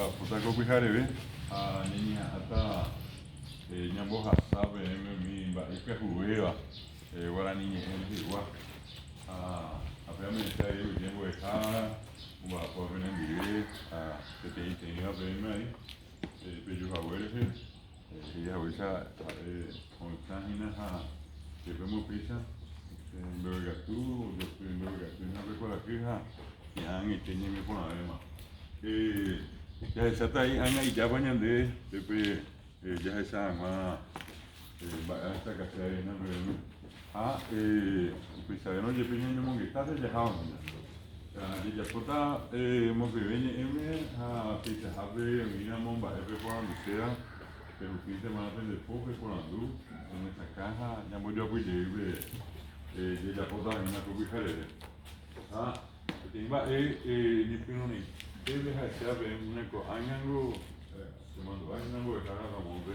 Putako Pijareve, a niña hasta Ñamboja sabe, mi Baika Jueva, Guarani, Igual, a Piamenta, Tiempo de Jara, por venir que tenía problema ahí, pero abuelo, y ahorita con táginas que vemos pizza, en Bergatú, yo fui en Bergatú, una vez con la queja, y han hecho mi con la demás. Ya está ahí, Ana, y ya bañan de ya está más, esta casa de una vez. Pues a ver, no, yo pienso que me está dejando. Ya puta, hemos vivido en pizza, habe, mira, momba, por donde sea, pero fin de semana de poco por andú, en esta caja, ya voy a ir ya puta, en una cubija de. Tengo ni pino ni. Debe ser una cosa, año, se mandó año de cara a hombre,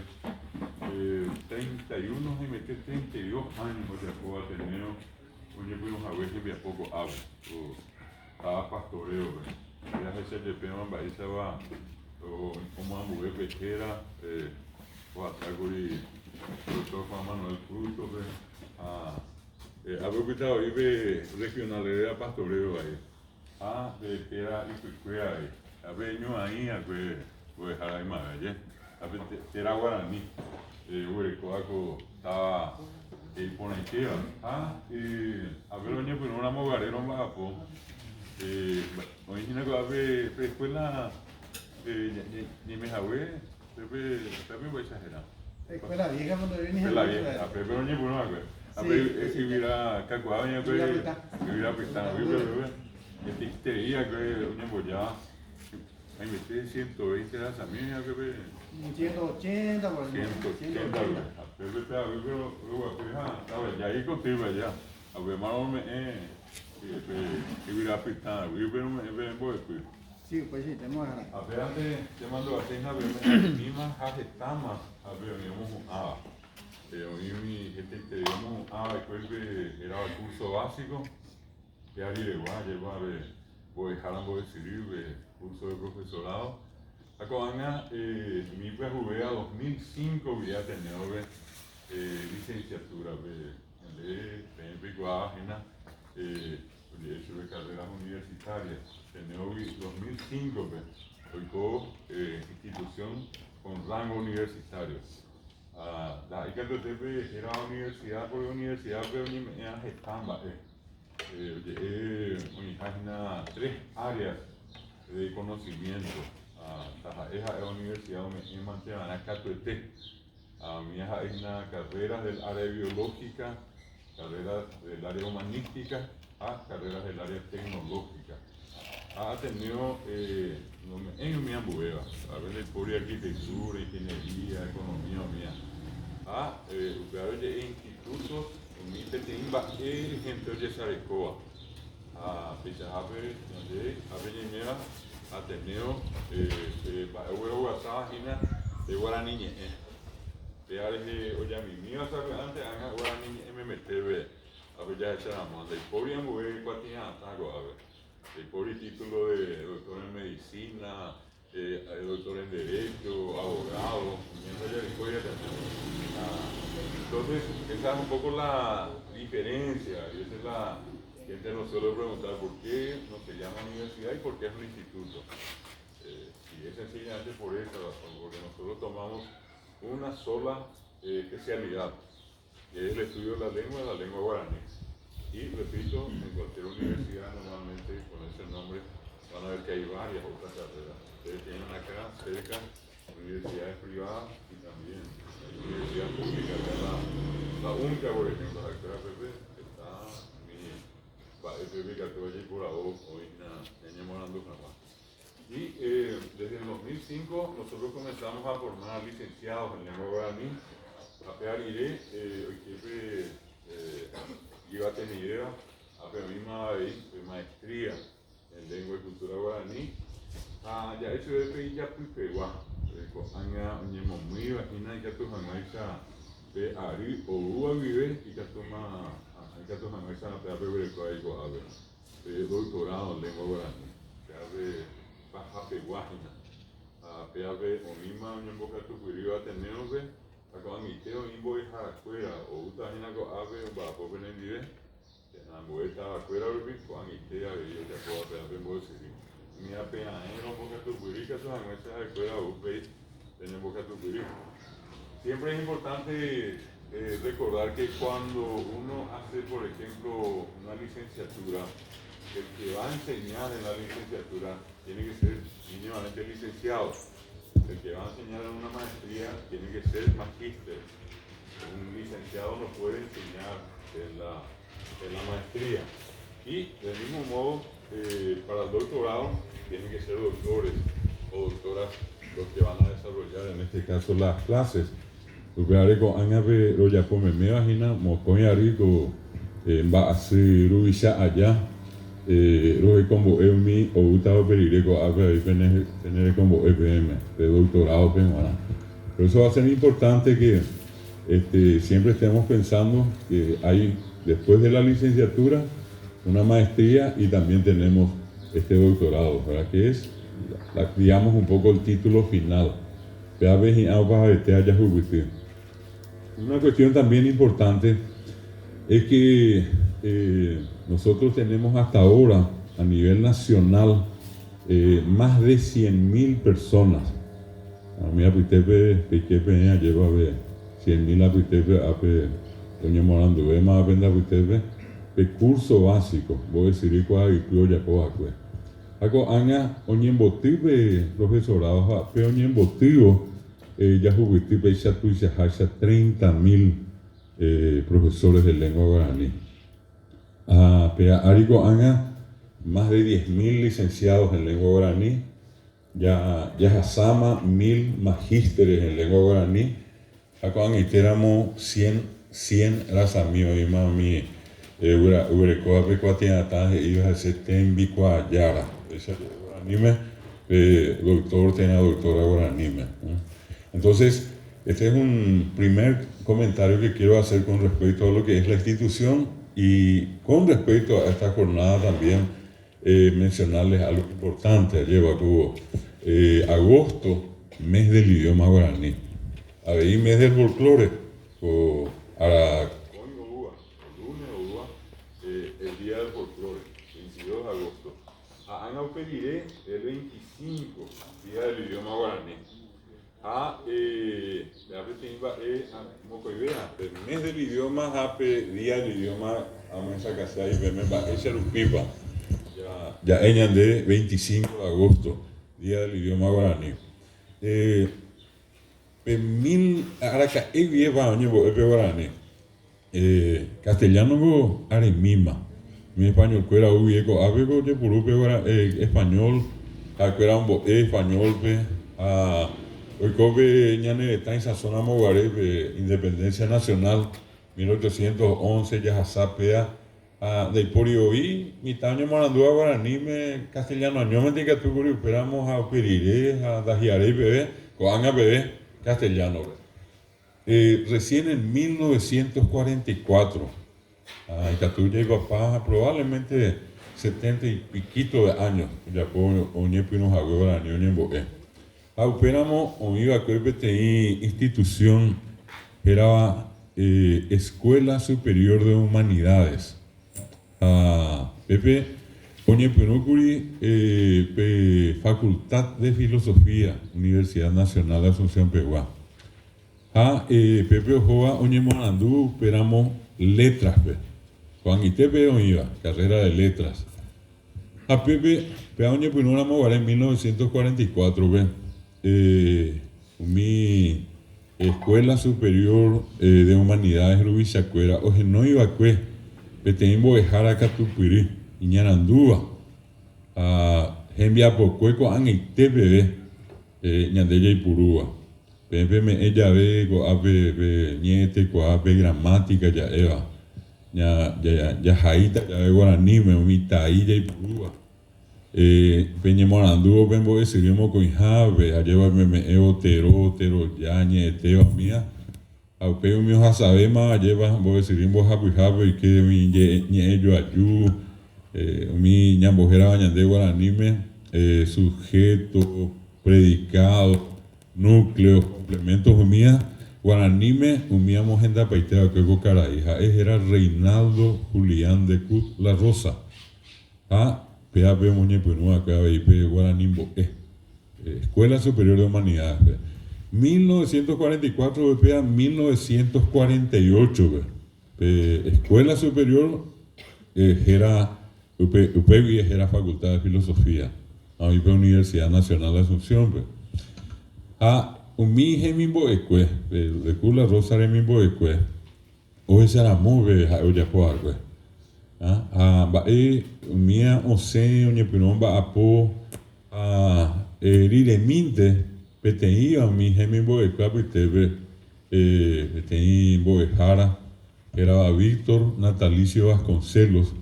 31 y mete 32 años de apoyo a tener, oye, pues a veces había poco agua, estaba pastoreo, ya se le pega en Bahía va, o como a mujer pesquera, o hasta el doctor Juan Manuel Fruto, había escuchado ahí de regionalidad pastoreo ahí. De que era y fue ahí. A ver, yo ahí, a ver, voy a dejar ahí más allá. A ver, era guaraní. Huerecoaco estaba por ahí que a ver, oye, pues no mogarero más a po. Oye, no que a ver, escuela, ni me jabe, Pepe voy a exagerar. Escuela vieja cuando viene a la vieja, a Pepe oye, pues no, a ver, si hubiera cacuado, oye, pues, hubiera pistado, te diría que una embollada, ahí me estoy 120 las amigas, que ve. 180 por 180, pero ya ahí contigo allá. A ver, más me que hubiera pistado, pero me voy pues. Sí, pues sí, tenemos ganas. A ver, antes te mando a hacer a ver, misma jajetama, a ver, digamos, mi gente te digamos, después era el curso básico. Ya llevo a ver, voy a dejar de decidir, curso de profesorado. Acá mi jugué a 2005, ya tenía licenciatura, de página, de hecho de carreras universitarias. Tenía 2005, hoy institución con rango universitario. La ICATP era universidad por universidad, pero ni me estamba. Página 3 áreas de conocimiento. Esa es la universidad donde me mantengo en la Catuete. Mi es una carrera del área biológica, carreras del área humanística, carreras del área tecnológica. Ha tenido en mi ambueva, a ver, por arquitectura, ingeniería, economía mía. De institutos, mi tetimba, gente de Sarecoa. Pichajape, Avenida, Ateneo, Guasajina, de Guaraní. De Arge, oye, mi mío, sabe, antes, Guaraní, MMTV, a ver, ya echamos, de Poria, Mue, Cuatina, Tago, a ver, el pobre título de doctor en medicina, doctor en derecho, abogado, entonces, esa es un poco la diferencia, y esa es la gente nos suele preguntar por qué no se llama universidad y por qué es un instituto. Y es sencillamente por esa razón, porque nosotros tomamos una sola especialidad, que es el estudio de la lengua guaraní. Y repito, en cualquier universidad normalmente con ese nombre van a ver que hay varias otras carreras. Ustedes tienen acá cerca universidades privadas y también universidades públicas. La única, por ejemplo, la doctora Pepe está Pepe que allí por ahora, hoy en Morando Jamás. Y desde el 2005 nosotros comenzamos a formar licenciados en lengua guaraní. A Pearire, iba a tener idea, a misma maestría en lengua y cultura guaraní. Ya hecho de pedir ya pipegua, anga ñemo muy vagina y que tu jamaisa de ari o uva vive y que toma que tu jamaisa na pea beber co a ver doctorado en lengua guaraní, que hace baja peguajina. apeave omima oñembokatukuiríva tenéope akuãmite oĩmbo'eharakuéra outahína ko'ápe mba'apópe nendive ambo'etavakuéra rupi ko'ãmite avei ojapo ape'ápe mbo'esyry umi ape'aẽ rombokatukuiri katu hag̃uáicha ha'ekuéra upéi teñembokatukuiri. Siempre es importante recordar que cuando uno hace, por ejemplo, una licenciatura, el que va a enseñar en la licenciatura tiene que ser mínimamente licenciado. El que va a enseñar en una maestría tiene que ser magíster. Un licenciado no puede enseñar en la maestría. Y del mismo modo, para el doctorado tienen que ser doctores o doctoras los que van a desarrollar en este caso las clases. Porque con Anabe Royapo me imagina, Mocoñarico va a ser Rubisha allá, Roy como Eumi o Gustavo Perireco, Abe tener como EPM, de doctorado peruano. Por eso va a ser importante que siempre estemos pensando que hay, después de la licenciatura, una maestría y también tenemos este doctorado, ¿verdad? Que es, digamos, un poco el título final. Una cuestión también importante es que nosotros tenemos hasta ahora a nivel nacional más de 100.000 personas. A mí apitepe pequepe lleva 100.000 apitepe ape doña Morando más apenda apitepe de curso básico. Voy a decir cuál y ya puedo acue. Ako anga oñembotipe profesorado pe oñembotivo ya juguetipe ya tuya hacha 30.000 profesores de lengua guaraní. Pea arico anga más de 10.000 licenciados en lengua guaraní, ya hasama 1.000 magísteres en lengua guaraní. Ako anga iteramo 100 raza mío y mami urecoa pecuatiana iba a ser tembicua yara. Guaranime, doctor, tenga doctora Guaranime. Entonces, este es un primer comentario que quiero hacer con respecto a lo que es la institución y con respecto a esta jornada también mencionarles algo importante. Lleva como agosto, mes del idioma guaraní. Ahí mes del folclore, o ahora el día del folclore, 22 de agosto. Anga pediré el 25, día del idioma guaraní. El mes del idioma, día del idioma, a mesa casa y bemba, ese rupipa. Ya eñan de 25 de agosto, día del idioma guaraní. Ahora que es bien baño, guaraní. Castellano go aremima. Mi español cuera ubieco, abego de purupe español, cuera un español pe hoy cobe ñane está en esa zona moguare independencia nacional 1811 ya hasapea de porioí mi taño morandúa guaraní me castellano año me diga tu guri esperamos a periré a dajiare bebé coanga bebé castellano. Recién en 1944, Catuya y papá, probablemente 70 y piquito de años, ya por Oñepino Jaguara, ni Oñemboé. Auperamos, Oñiga Cuepetei, institución, era Escuela Superior de Humanidades. Pepe, Oñepino Curi, Facultad de Filosofía, Universidad Nacional de Asunción Peguá. Pepe Ojoa, Oñemorandú, esperamos letras, Juan Itepe Oñiva, carrera de letras. Pepe, Peaño Pinura Mogaré en 1944, mi Escuela Superior de Humanidades Rubichacuera, oje no iba que Peteimbo Ejara Catupirí, Iñarandúa, Envia Pocueco, Itepe, Ñandeya y Purúa. Pepe me ella ve ape niete ape gramática ya eva ya jaita ya ve guaraní me umita illa y purúa peñe morandúo pembo esirimo con jave alleva me tero ya ñeteo mía aupe mi hoja sabema lleva bo esirimo jave y que mi ñe yo ayu mi ñambojera bañande guaraní me sujeto predicados, núcleos, complementos, humía, guaranime, humíamos en la paitera que caraíja, era Reinaldo Julián de Cut La Rosa, PAP Muñepunúa, acá BIP Guaranimbo, Escuela Superior de Humanidades, 1944 BPA 1948, Escuela Superior era UPEVI era Facultad de Filosofía, UPE Universidad Nacional de Asunción, Umi Hemimbo Ekwe, de Kula Rosa Remimbo Ekwe, o Saramo be Oyapoarwe, Umia Ose, Oñepinomba Apo, Rireminte, PTI, Umi Hemimbo Ekwe, PTI Boejara, era Víctor Natalicio Vasconcelos,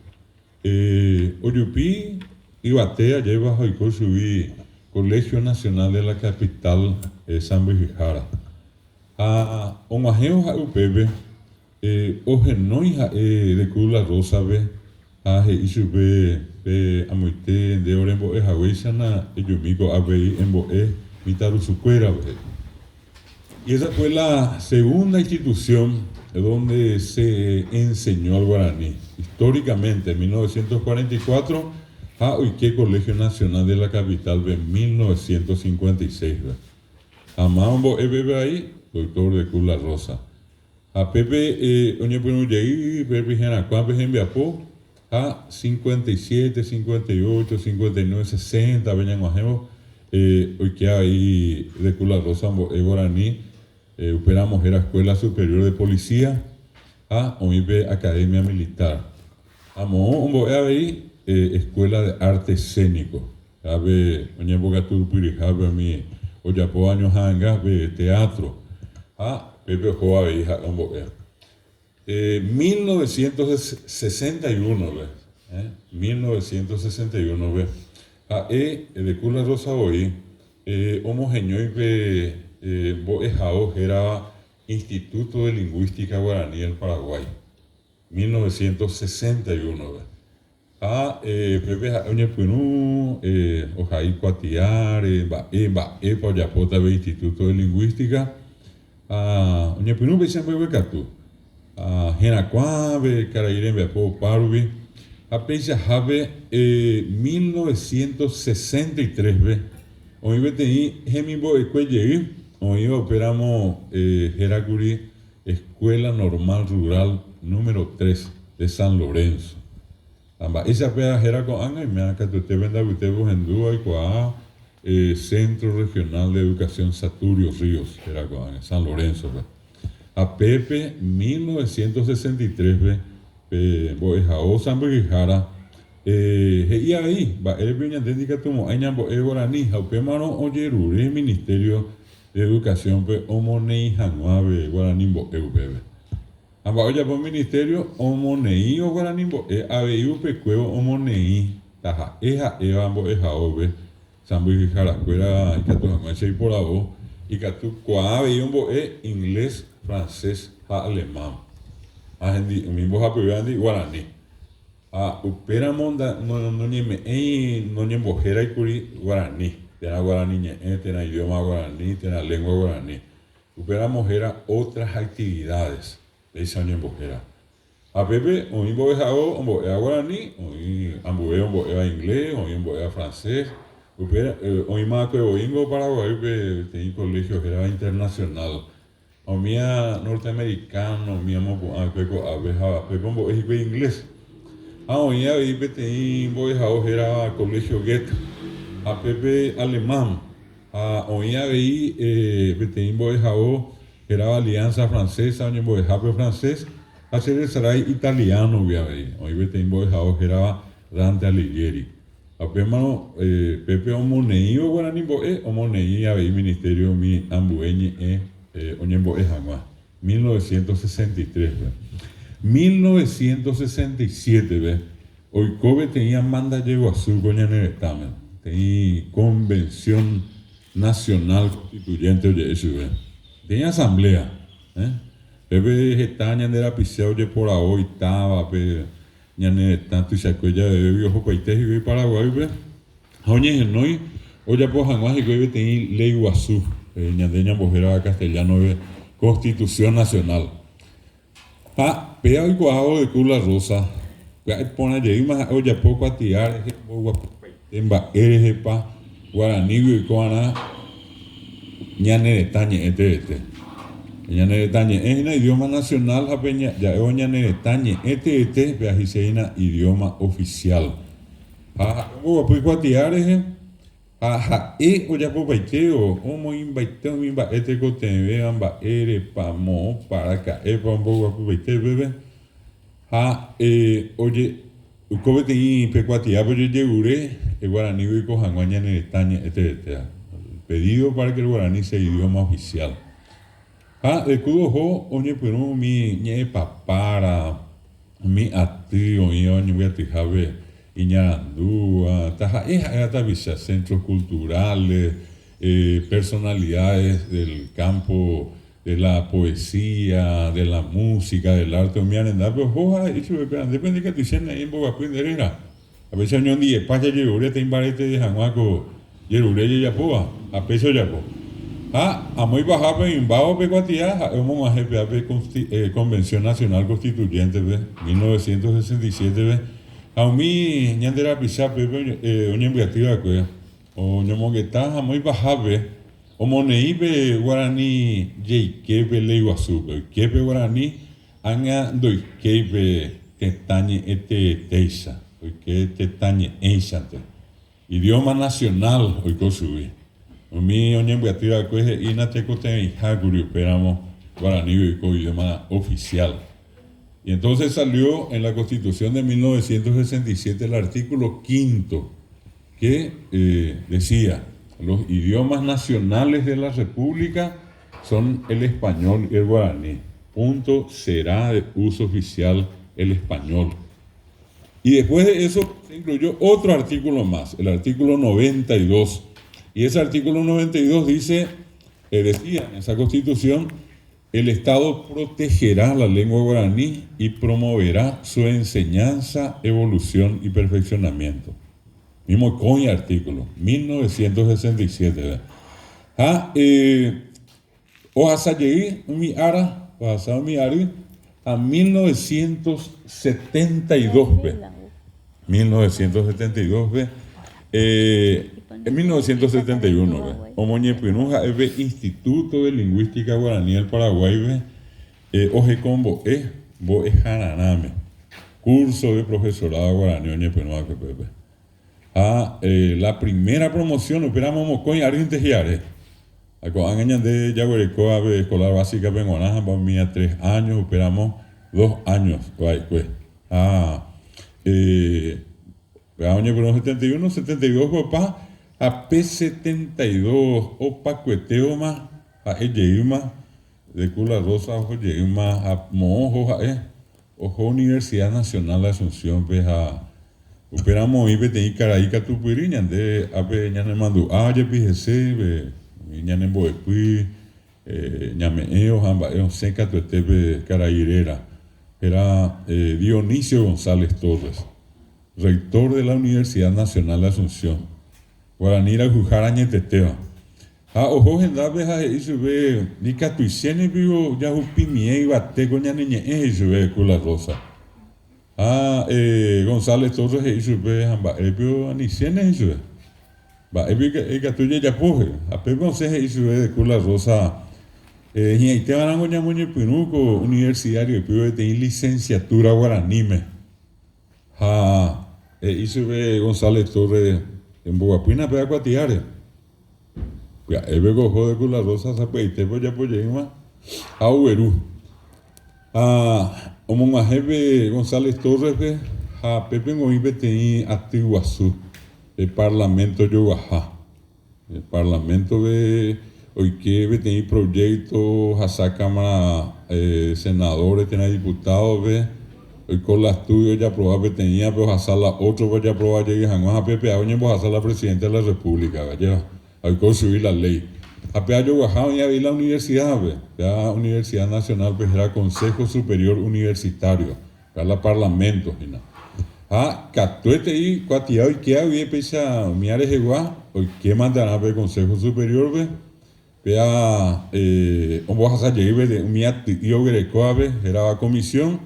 Oyupi Ibatea lleva a subí Colegio Nacional de la Capital San Bujijara. Omajeo a Upebe, Ojenoija de Kula Rosa be, Isube Amoite de Orembo Ejahuesana, Yumico Abei Emboe, Mitarusucuera be. Y esa fue la segunda institución donde se enseñó al guaraní. Históricamente, en 1944, Uique Colegio Nacional de la Capital de 1956. Amambo Ebebe ahí, doctor de Kula Rosa. A Pepe, Oñepunuyei, Pepe Genacuampe, Gembiapó, 57, 58, 59, 60, Beñanguajemo, Uique ahí de Kula Rosa, guaraní. Operamos era Escuela Superior de Policía, OIB Academia Militar. Escuela de Arte Escénico. Abe, Oñebogatu Purijabe, mi Oyapo años hanga, teatro. Pepe Joa, hija, 1961, 1961, de Kula Rosa hoy, homogeneó Boejao era Instituto de Lingüística Guaraní del Paraguay, 1961. Pepe Oñepunu, Ojaí Cuatiar, Payapota de Instituto de Lingüística, Oñepunu Bechambe Becatu, Genacuabe, Caraire Beapo Parubi, Apecha Jabe, 1963, hoy betení Gemimbo Ecuelle. Hoy operamos Heracuri, Escuela Normal Rural número 3 de San Lorenzo. Esa pea Heraco Anga y me acá te venda Vitebos en Dúa y Coa, Centro Regional de Educación Saturio Ríos, Heraco Anga, San Lorenzo. A Pepe 1963, Boejao San Bujijara, y ahí, el Viñandética Tumo, Añambo Eguaraní, Jaupemano Oyerure, Ministerio de Educación, Omonei Januave, Guaranimbo, Eubebe. Amba oya por ministerio, Omonei o Guaranimbo, Abeiu Pecueo, Omonei, Taja, Ebambo, Ejaobe, Sambu y Jaracuera, y Catu Jamache y por abo, y Catu Coabe, Yombo, inglés, francés, alemán. Ajendi, Mimbo Japugandi, Guaraní. Upera Monda, no Niembojera y Curi, Guaraní. Tena guaraní, tena idioma guaraní, tena lengua guaraní. Superamos era otras actividades de esa embojera. A Pepe, hoy embojado, embojea guaraní, hoy embojea inglés, hoy embojea francés. Hoy más que oingo Paraguay, tenía colegio era internacional. Hoy mía norteamericano, mía moco abeja, Pepe embojea inglés. Hoy ahí tenía embojado era colegio Goethe. A Pepe alemán, oía veí, Beteín Boejao, era alianza francesa, oñe Boejape francés, hacer el saray italiano, vía veí, hoy Beteín Boejao, era Dante Alighieri. A Pepe Omonei, o Guaraní Boe, Omonei, a veí ministerio mi ambueñi, oñe Boejama, 1963, 1967, hoy Kobe tenía manda llegó a su coña Neretamen. Tenía convención nacional constituyente de SUV. Tenía asamblea. Pepe Getaña de la Piseo de por hoy estaba, ñane tanto y se acuella de viejo país y Paraguay. Oye, no Oye, pues, jamás y que tenía ley Guazú, ñandeña bojera castellano de Constitución Nacional. Pea y cuajo de cula rosa. Pone allí más, oye, poco a tirar, en ba, eres pa, guaraní y coana, ñane de tañe, este. Ñane de tañe, es un idioma nacional, japeña, ya es ñane de tañe, este, viajiseina, idioma oficial. Pues cuatiar, oye, pues baiteo, como inbaiteo, este cote, amba, ere, pa, mo, para acá, pa, un poco, pues baiteo, bebé. Oye, ¿cómo te di pecuatía? Pues yo llegué, el guaraní y cojanguaña en España, pedido para que el guaraní sea idioma oficial. El cudo oye, pero mi ñe papara, mi atrio, y oye, voy a tijabe, y ñarandúa, taja, es centros culturales, personalidades del campo de la poesía, de la música, del arte, me han andado, pero hoja, depende de que tú seas en boga pinderera. A veces año día, pasa llegué, te imbarete de janguaco, llegué ya poa, a peso ya po. A muy baja, pero en bajo pecuatía, hemos más Convención Nacional Constituyente, 1967, a mí, ñandera pisa, oña enviativa, oña mongueta, a muy baja, o moneibe guaraní yeikebe leiguazú, kebe guaraní anga doikebe tetañe teisa, que tetañe eisante. Idioma nacional, oiko subi. Mi oñem beatira coge y nateco te haguri, esperamos guaraní oiko idioma oficial. Y entonces salió en la Constitución de 1967 el artículo 5 que decía: los idiomas nacionales de la República son el español y el guaraní. Punto, será de uso oficial el español. Y después de eso se incluyó otro artículo más, el artículo 92. Y ese artículo 92 dice, decía en esa Constitución, el Estado protegerá la lengua guaraní y promoverá su enseñanza, evolución y perfeccionamiento. Mismo coña artículo, 1967. Oaxaca llegué mi ara, a 1972, 1972, en 1971, Omoñe Pinuja, Instituto de Lingüística Guaraní del Paraguay, Oje Combo, Bo Jaraname, curso de profesorado guaraní, Oñe Pinuja, Pepe. La primera promoción, operamos Mocoy, Ariente Giare. Con años de Yaguarecoa, escolar básica, Benguanaja, para mí a 3 años, operamos 2 años. Año 71, 72, papá, a P72, Opa Cueteo más, a Eyeima, de Cula Rosa, Ojo Yeima, a Mojo, Ojo Universidad Nacional de Asunción, operamos y vete Caraíca Tupiriña, de Ape Ñane Mandu, Aye Pijese, Ñane Boepui, Ñameo, Jamba, Seca Tuetepe Carairera, era Dionisio González Torres, rector de la Universidad Nacional de Asunción, Guaranira Jujarañe Teteo. Ojo, gendabe, eso ve, ni catuicene vivo, ya upimie y bate con ñaneñe, eso ve, Cula Rosa. González Torres, eso ve, Jamba, ebio anicene, eso ve. Va, ebio catuye ya poje, a Pepe González, eso ve, de Cula Rosa. Y ahí te van a goñar moñe pinuco, universitario, pero de licenciatura guaranime. Eso ve González Torres en Bogapuina, pero Cuatiare. Ebe cojo de Cula Rosa, Zapeite, pues ya pues llegué a Uberú. Como más jefe González Torres, a Pepe Ngoibe tenía Atiguazú, el Parlamento Yogajá. El Parlamento de hoy que tenía proyectos, a Cámara senadores, tenía diputados, hoy con la estudio ya aprobaba tenía, pero a sala otro ya aprobaba llegué a Pepe, a a sala presidente de la República, ya hay que subir la ley. A Peayo Guajá ya vi la universidad, la Universidad Nacional, pues era Consejo Superior Universitario, era la Parlamento, Catuete y Cuatiao y que había pesa miares de guá, hoy que mandará el Consejo Superior, vea, vamos a llegar de un día yo greco, era la comisión,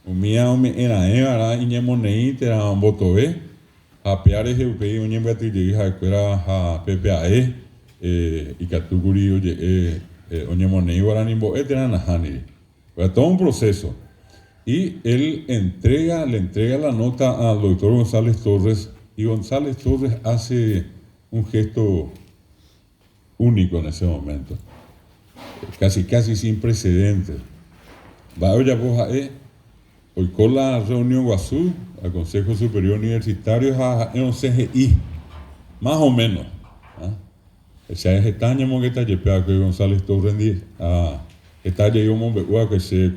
un día era Iñemonei, era un voto, a peares europei, un embate de hija, que era a PPAE, y Catuguri, Oñemonei, Guaranimbo, era Nahani. Todo un proceso. Y él le entrega la nota al doctor González Torres, y González Torres hace un gesto único en ese momento, casi sin precedentes. Va hoy hoy con la reunión Guazú, al Consejo Superior Universitario, en un CGI, más o menos. Ese es el año que está llevado que González Torres está llegando a Monbeua que se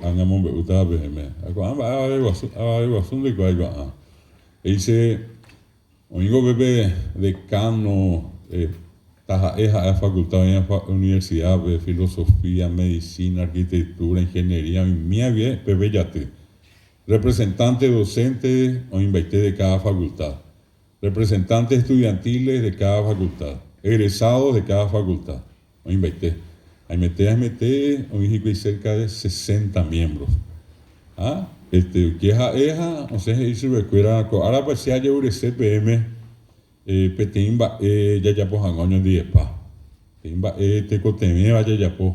anga Monbeua está BM. Dice, amigo bebé decano, la facultad de la universidad de filosofía, medicina, arquitectura, ingeniería, mía bien, bebé yate. Representante docente o invité de cada facultad. Representantes estudiantiles de cada facultad. Egresados de cada facultad. O invité. Hoy hay cerca de 60 miembros. Que no sé si recuerda, ahora pues se ha llevado el CPM, Petimba, ya pues hangoño de pa. Timba, te coteme, vaya ya pues,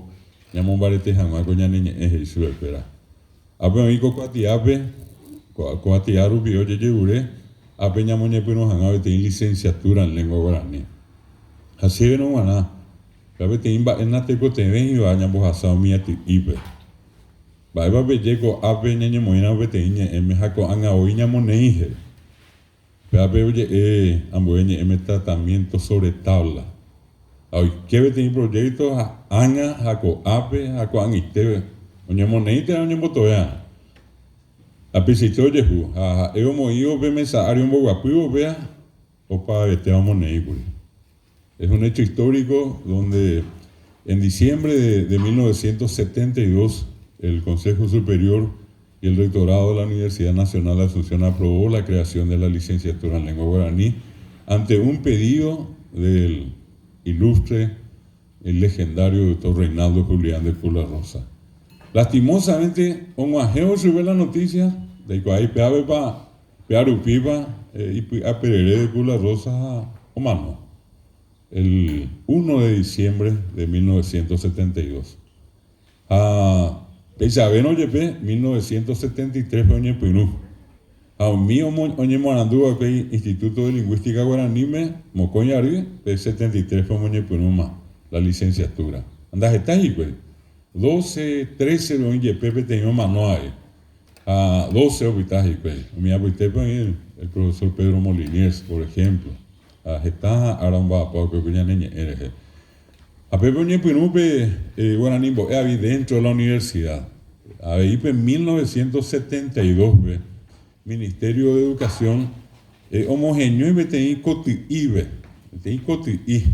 ya mon barete hangoño con ya niña, si recuerda. Ape amigo coatiar rubio, ya llevure, ape ya moñe pues no hangoño, tiene licenciatura en lengua guaraní. Así no van Cabe timba en la teco te ven y vaya pues asado mi ipe. Va llego ape ñaño moina beteña en mejaco anga oiña moneije. Ape oye ambueña en tratamiento sobre tabla. Hoy que beteña proyecto anga jaco ape jaco angite. Oña moneite oña botoya. Ape si te oye ju, eo moío ve mensario boguapuivo vea opa beteo moneiguri. Es un hecho histórico donde en diciembre de 1972 el Consejo Superior y el Rectorado de la Universidad Nacional de Asunción aprobó la creación de la licenciatura en lengua guaraní ante un pedido del ilustre, el legendario doctor Reinaldo Julián de Cula Rosa. Lastimosamente, como ajeo subió la noticia de que hay pearupipa y a Perere de Cula Rosa o mano. El 1 de diciembre de 1972. Isabel Oyepe, 1973, Oñe Pinú. A un mío Oñe Morandúa, que Instituto de Lingüística Guaranime, Mocoñari, de 73, Oñe Pinú, la licenciatura. Andas está ahí, güey. 12, 13, Oñe Pepe tenía manual. 12 obitajes, güey. Mi abuelo, el profesor Pedro Moliniers, por ejemplo. Está aramba poco que ya niña eres. A Pepe Oñe Pinupe, Guaranimbo, había dentro de la universidad. Ahí en 1972, Ministerio de Educación, homogéneo y betení coti-ibe. Betení coti-i.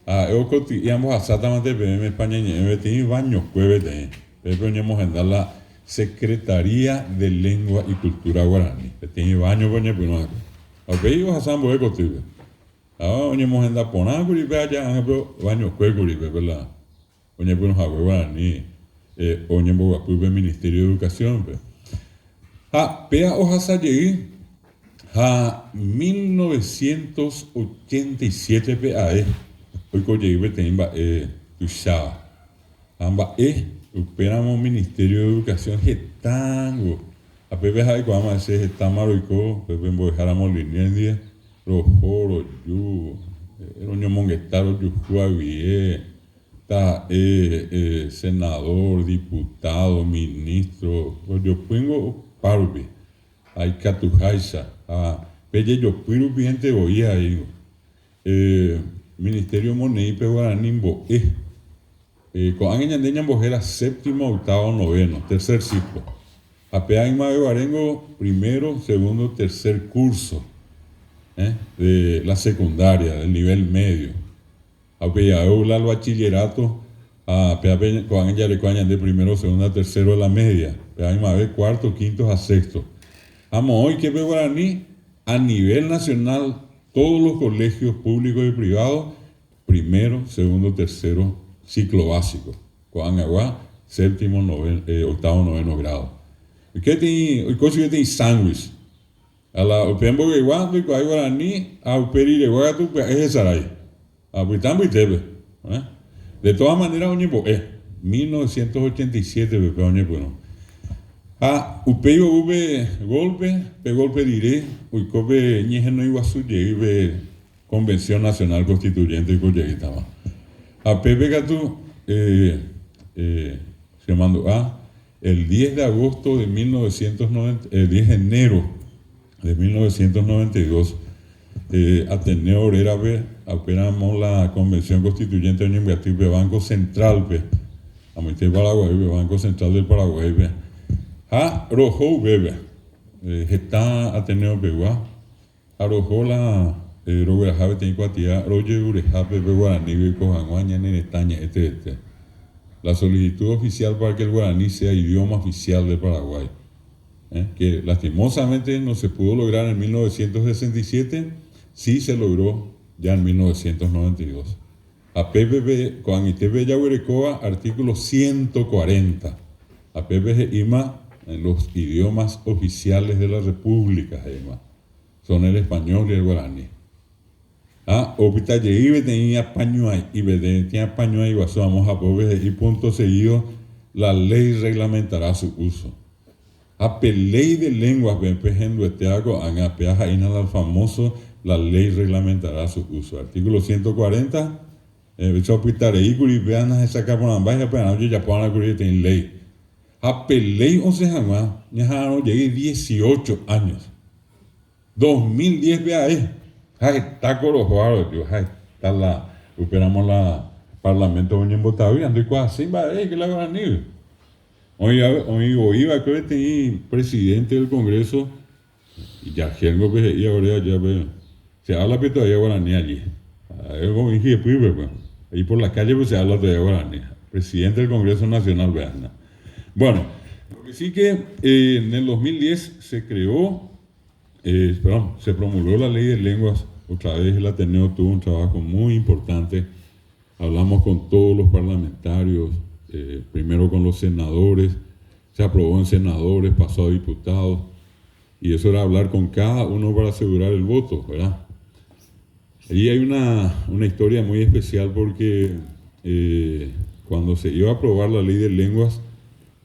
Eu coti-i, ambos asatamente en España, betení baños, betení. Pepe Oñe mogendar la Secretaría de Lengua y Cultura Guaraní. Betení baños, Oñe Pinupe. Ok, ibas a sambo de coti-ibe. Oñe mojenda pona curipe allá, ejemplo, baño cue curipe, ¿verdad? Oñe pues nos guaraní, oñe bogapupe Ministerio de Educación, pea hojas allí, 1987 PAE, hoy coyegue tenimba tushaba, amba esperamos Ministerio de Educación getango, a pepe hay cuama ese getamaroico, pepe embojáramos lineendie. Rojoro, yu, el monguetaro, yujuavié, está senador, diputado, ministro, yo pongo parvi, hay catujaisa, pelle yo puiru gente oía ahí, Ministerio Moneipe Guaranimbo, con Angeñandeña Bojera, séptimo, octavo, noveno, tercer ciclo, apea en Mabebarengo, primero, segundo, tercer curso. De la secundaria, del nivel medio. Aunque ya el bachillerato, con ella de primero, segundo, tercero de la media. Pero cuarto, quinto a sexto. Amo hoy que veo guaraní a nivel nacional todos los colegios públicos y privados, primero, segundo, tercero, ciclo básico. Coanagua, séptimo, octavo, noveno grado. ¿Qué tiene? Hoy cosa que tiene sándwich. A la opembo que guando y cuando guaraní, a uperi de guatu, pues es saray. A puitambo y tebe. De todas maneras, oñepo, 1987, pepe, oñepo, no. Upeigo ube golpe diré, uicobe ñejeno iguazú llegue Convención Nacional Constituyente y Coyeguitama. A Pepe Gatú, se mandó el 10 de agosto de 1990, el 10 de enero de 1992, Ateneo Orera, operamos la Convención Constituyente de Banco Central, Banco Central del Paraguay, Rojo bebe, está Ateneo Pegua, arrojó la Roguerajabe Tencuatía, Roger Urejabe, Guaraní, Cojanguaña, Nenetaña, etc. La solicitud oficial para que el guaraní sea idioma oficial de Paraguay, que lastimosamente no se pudo lograr en 1967, sí se logró ya en 1992. A PPP, con ITB Yaguerecoa, artículo 140. A PPG IMA, en los idiomas oficiales de la República, son el español y el guaraní. Opita llegué tenía español y tenía español y vamos a poder y punto seguido, la ley reglamentará su uso. Ley de lenguas, vempejendo este algo, peaja al famoso, la ley reglamentará su uso. Artículo 140, pitarei curi vean a sacar por ambaja, pero ya puedan curi en ley. Ley 11 jamás, ya llegué 18 años. 2010 vea está corojuado, está la, operamos la Parlamento en Botavia, ando y casi que la guaraní. Hoy iba, creo que tenía presidente del Congreso, y ya Gengo, y ahora ya se habla que todavía guaraní allí. Ahí por la calle pues se habla todavía guaraní. Presidente del Congreso Nacional, vean. Bueno, sí que en el 2010 se creó, se promulgó la ley de lenguas. Otra vez el Ateneo tuvo un trabajo muy importante. Hablamos con todos los parlamentarios, primero con los senadores, se aprobó en senadores, pasó a diputados, y eso era hablar con cada uno para asegurar el voto, ¿verdad? Ahí hay una historia muy especial porque cuando se iba a aprobar la ley de lenguas,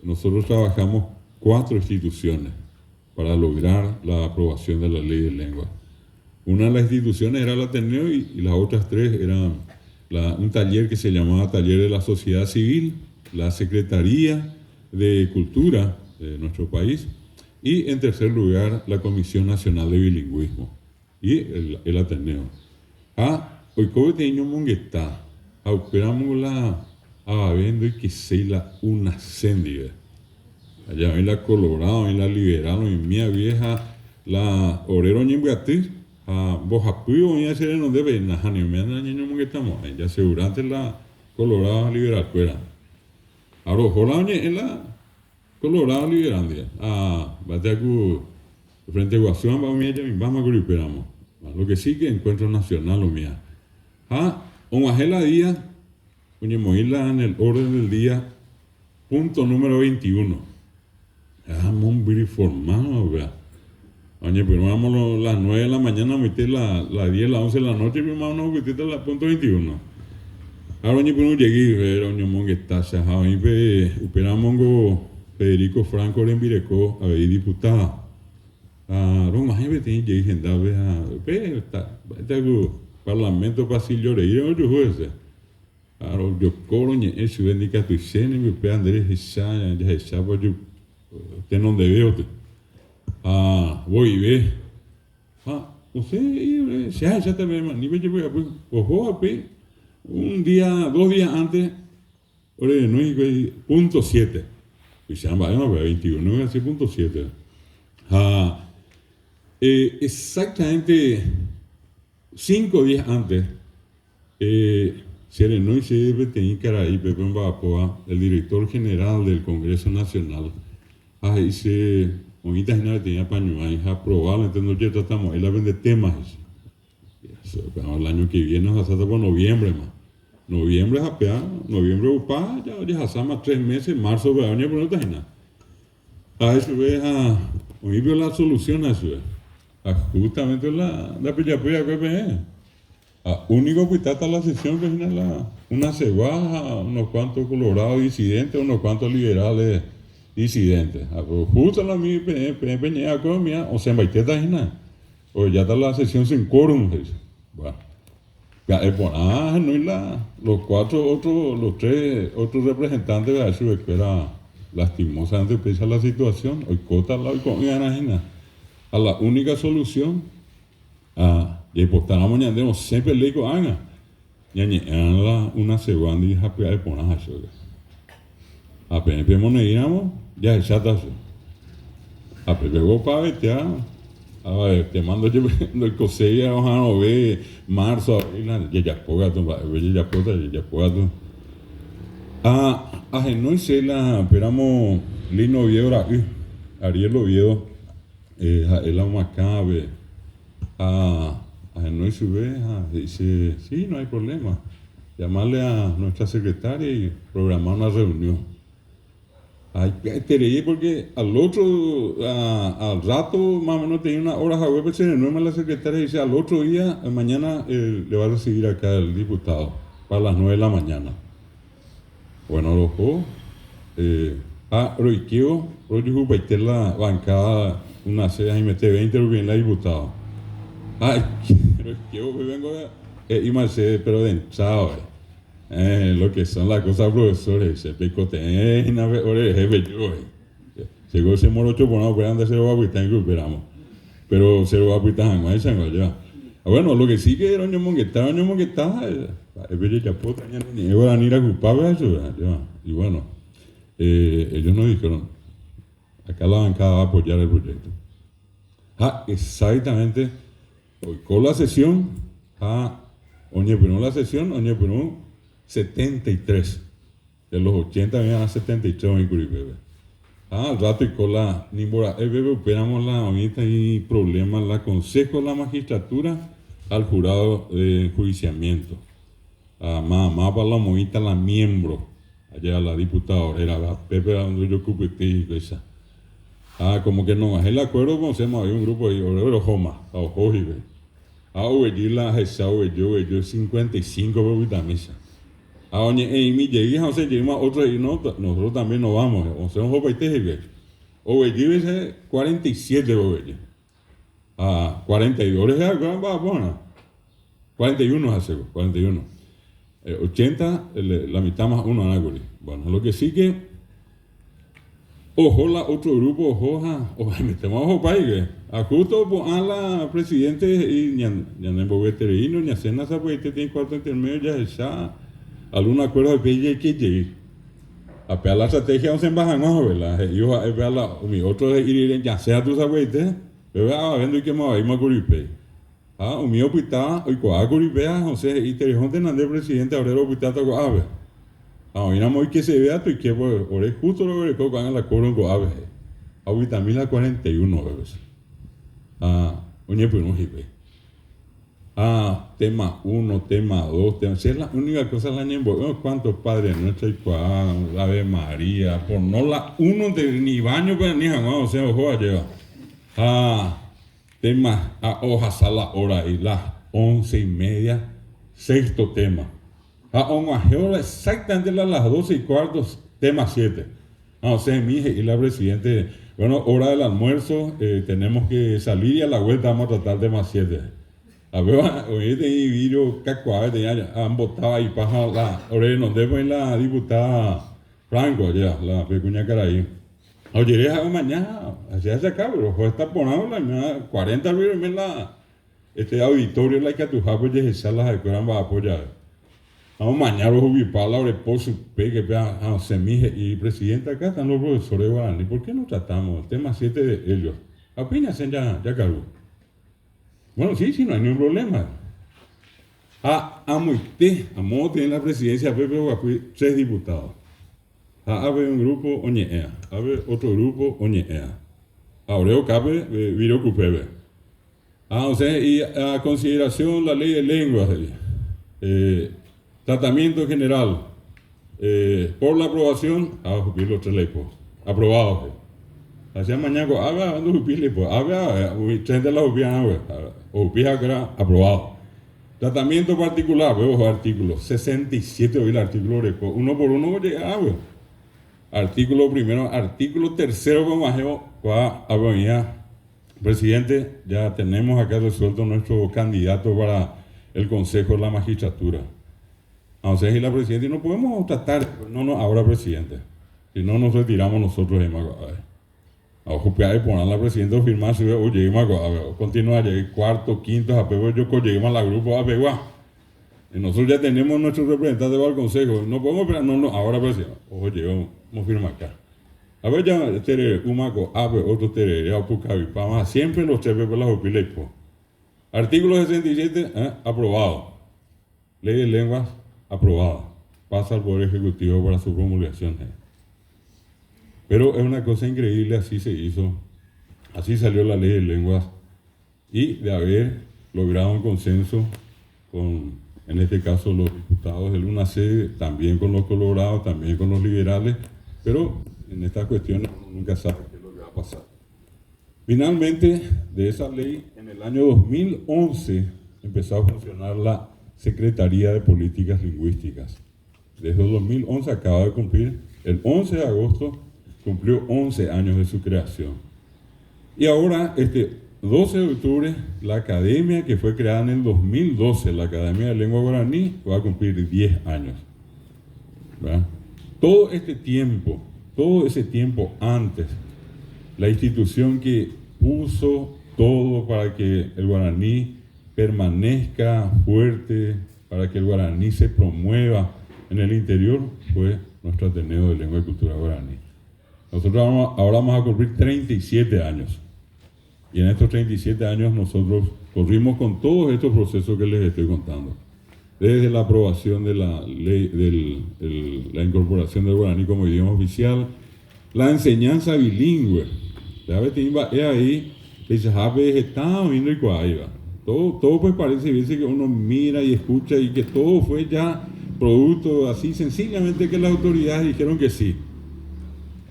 nosotros trabajamos 4 instituciones para lograr la aprobación de la ley de lenguas. Una de las instituciones era el Ateneo y las otras 3 eran un taller que se llamaba Taller de la Sociedad Civil, la Secretaría de Cultura de nuestro país y, en tercer lugar, la Comisión Nacional de Bilingüismo y el Ateneo. Hoy como teño mongueta, operamos la vendo y que se la una sendiga. Allá en la Colorado, en la Liberal, en mía vieja, la Orero Ñembeatir, Bojapuyo, y hacer en donde ven, a ni me han niño monguetamos, ya seguramente la Colorado Liberal, fuera. Ahora, en la Colorado Liberal, Batacu, frente a Guasón, vamos a griperamos. Lo que sí que encuentro nacional, lo mía. Un agela día, Uñemoila en el orden del día, punto número 21. Vamos a ir formado, ¿verdad? Oye, pero vamos las 9 de la mañana, meter las 10, las 11 de la noche, pero vamos a meter la punto 21. Ahora, oye, pero llegué, pero oye, monge está, operamos con Federico Franco en Virecó, a ver, diputada. Roma, tiene que ir está Parlamento Pasillo, y yo juez. Claro, yo coro en su bendica tu cena, me pe Andrés Echaya, ya Echaba, yo te no debeo. Voy y ve. Usted, ya te ve, ni me llevo a ojo, un día, 2 días antes, ore, no hay punto 7. Pues ya va, 21, así punto 7. Exactamente 5 días antes, Serenó y se tenía Caraí, Pepe Mbapoa, el director general del Congreso Nacional, ahí se, bonita general tenía pañuay, aprobado, entonces ya tratamos, él la vende temas, Pero el año que viene va a ser por noviembre más. Noviembre es apeado, noviembre upá, ya se más 3 meses, marzo va a venir por otra nada. A eso es hoy veo la solución a eso. Justamente la pilla que ve. Único que está la sesión que es una cebaja, unos cuantos colorados disidentes, unos cuantos liberales disidentes. Justo la mi peña economía, o sea, baiteta es nada. O ya está la sesión sin quórum. Bueno. No y los 3 otros representantes de su escuela lastimosamente pese a la situación, hoy cota la con ganas a la única solución y pues estamos mañana siempre le digo una segunda y happy por nada apenas monedamos ya es chata apenas luego para vetear a ver, te mando yo el cosecha ojalá no ve marzo ya puedo no sé la esperamos Lino Oviedo Ariel Oviedo la macabe no sube dice sí no hay problema llamarle a nuestra secretaria y programar una reunión. Te leí porque al rato más o menos tenía una hora web se renueva la secretaria y dice al otro día mañana le va a recibir acá el diputado para las 9 de la mañana. Bueno, loco Roiqueo Roiqueo la bancada una ceja y mete 20 bien la diputado. Roiqueo vengo y Marcelo pero de entrado lo que son las cosas profesores se picote llegó ese morocho por no puedan hacer guapitas que esperamos pero se lo guapitas más ya bueno lo que sí que era un mongueta es ver ya puta ni iban a ir a culpable eso y bueno ellos nos dijeron acá la bancada va a apoyar el proyecto exactamente hoy con la sesión la sesión 73 de los 80 venían a 73 en Curibebe. Al rato y con la Nimbora operamos la ahorita y problemas la consejo de la magistratura al jurado de enjuiciamiento. Más para la movita la miembro, allá la diputada era la Pepe donde yo ocupé y esa. Como que no, es el acuerdo, como se llama, hay un grupo de Orero Joma, a Ojojibe. La yo 55 por vitamisa. Y mi llegué, o sea, llegamos a otro y nosotros también nos vamos. O sea, un joven teje, o ese 47 bobelle. 42 es algo, bueno. 41 hace, 41. 80, la mitad más uno anágori. Bueno, lo que sí que, ojo, otro grupo, ojo, metemos ojo para que, justo a la presidente y ni en bobeterino, ni a cena, pues tiene cuarto intermedio, ya está. Algún acuerdo de PJ que llegue. A pegar la estrategia, no se embajan más, ¿verdad? Yo a ver mi otro de ir ya sea tu sabes, ¿verdad? Viendo que me va a ir más curipe. Un mío pitá, hoy coa curipe, o sea, y te dijo de presidente, ahora lo pitá to coave. Mira muy que se vea tu y que pues, ahora es justo lo que cocan la coro en coave. Ahorita 1041 veces. Oye, pues no jipe. Tema 1, tema 2, tema... Si es la única cosa la ñembo, ¿cuántos padres nuestros y Ave María? Por no la uno de ni baño, pero ni jamás, o sea, ojo, lleva. Tema, hojas a la hora y las 11:30, sexto tema. Exactamente a las 12:15, tema 7. O sea, mi hija y la presidente, bueno, hora del almuerzo, tenemos que salir y a la vuelta vamos a tratar tema 7. A ver, hoy tenía vídeo cacuave, han votado ahí para la orella, donde la diputada Franco, ya, la pecuña caraí. Oye, mañana, así hace acá, pero fue estar ponado la 40 videos en este auditorio, la que tu japo ya se las escuelas va a apoyar. Vamos mañana, los ubipados, la reposo, pegue, semije, y presidente acá están los profesores de Guaraní. ¿Por qué no tratamos? Tema 7 de ellos. Apenas ya cargó. Bueno, sí, no hay ningún problema. Amo tiene la presidencia, Pepe Guacuí, 3 diputados. Habe un grupo, oñea. Habe otro grupo, oñea. Aureo Cape, Viro Cupebe. O sea, y a consideración la ley de lenguas, tratamiento general, por la aprobación, los tres leyes, aprobado. Hacia mañana, ando jupile, pues, gente la jupía, o jupía que era aprobado. Tratamiento particular, vemos artículos, 67 hoy el artículo, uno por uno llega, artículo primero, artículo tercero, como presidente, ya tenemos acá resuelto nuestro candidato para el Consejo de la Magistratura. Entonces, y la presidenta, no podemos tratar, no, ahora presidente, si no nos retiramos nosotros, ojo, poner la presidenta firmar, si continuar, cuarto, quinto, lleguemos a la grupo, y nosotros ya tenemos nuestros representantes para el Consejo, no podemos esperar, no, ahora presidente, ojo, llegamos a firmar acá. A ver, ya, otro siempre los chefes por las opilas. Artículo 67, aprobado. Ley de lenguas, aprobada. Pasa al Poder Ejecutivo para su promulgación. Pero es una cosa increíble, así se hizo. Así salió la Ley de lenguas. Y de haber logrado un consenso con, en este caso, los diputados del UNACE, también con los colorados, también con los liberales, pero en estas cuestiones uno nunca sabe qué es lo que va a pasar. Finalmente, de esa ley, en el año 2011 empezó a funcionar la Secretaría de Políticas Lingüísticas. Desde el 2011 acaba de cumplir, el 11 de agosto, cumplió 11 años de su creación. Y ahora, 12 de octubre, la academia que fue creada en el 2012, la Academia de Lengua Guaraní, va a cumplir 10 años. ¿Verdad? Todo ese tiempo antes, la institución que puso todo para que el guaraní permanezca fuerte, para que el guaraní se promueva en el interior, fue nuestro Ateneo de Lengua y Cultura Guaraní. Nosotros ahora vamos a cumplir 37 años. Y en estos 37 años nosotros corrimos con todos estos procesos que les estoy contando. Desde la aprobación de la ley, la incorporación del guaraní como idioma oficial, la enseñanza bilingüe. Todo pues parece que uno mira y escucha y que todo fue ya producto así, sencillamente que las autoridades dijeron que sí.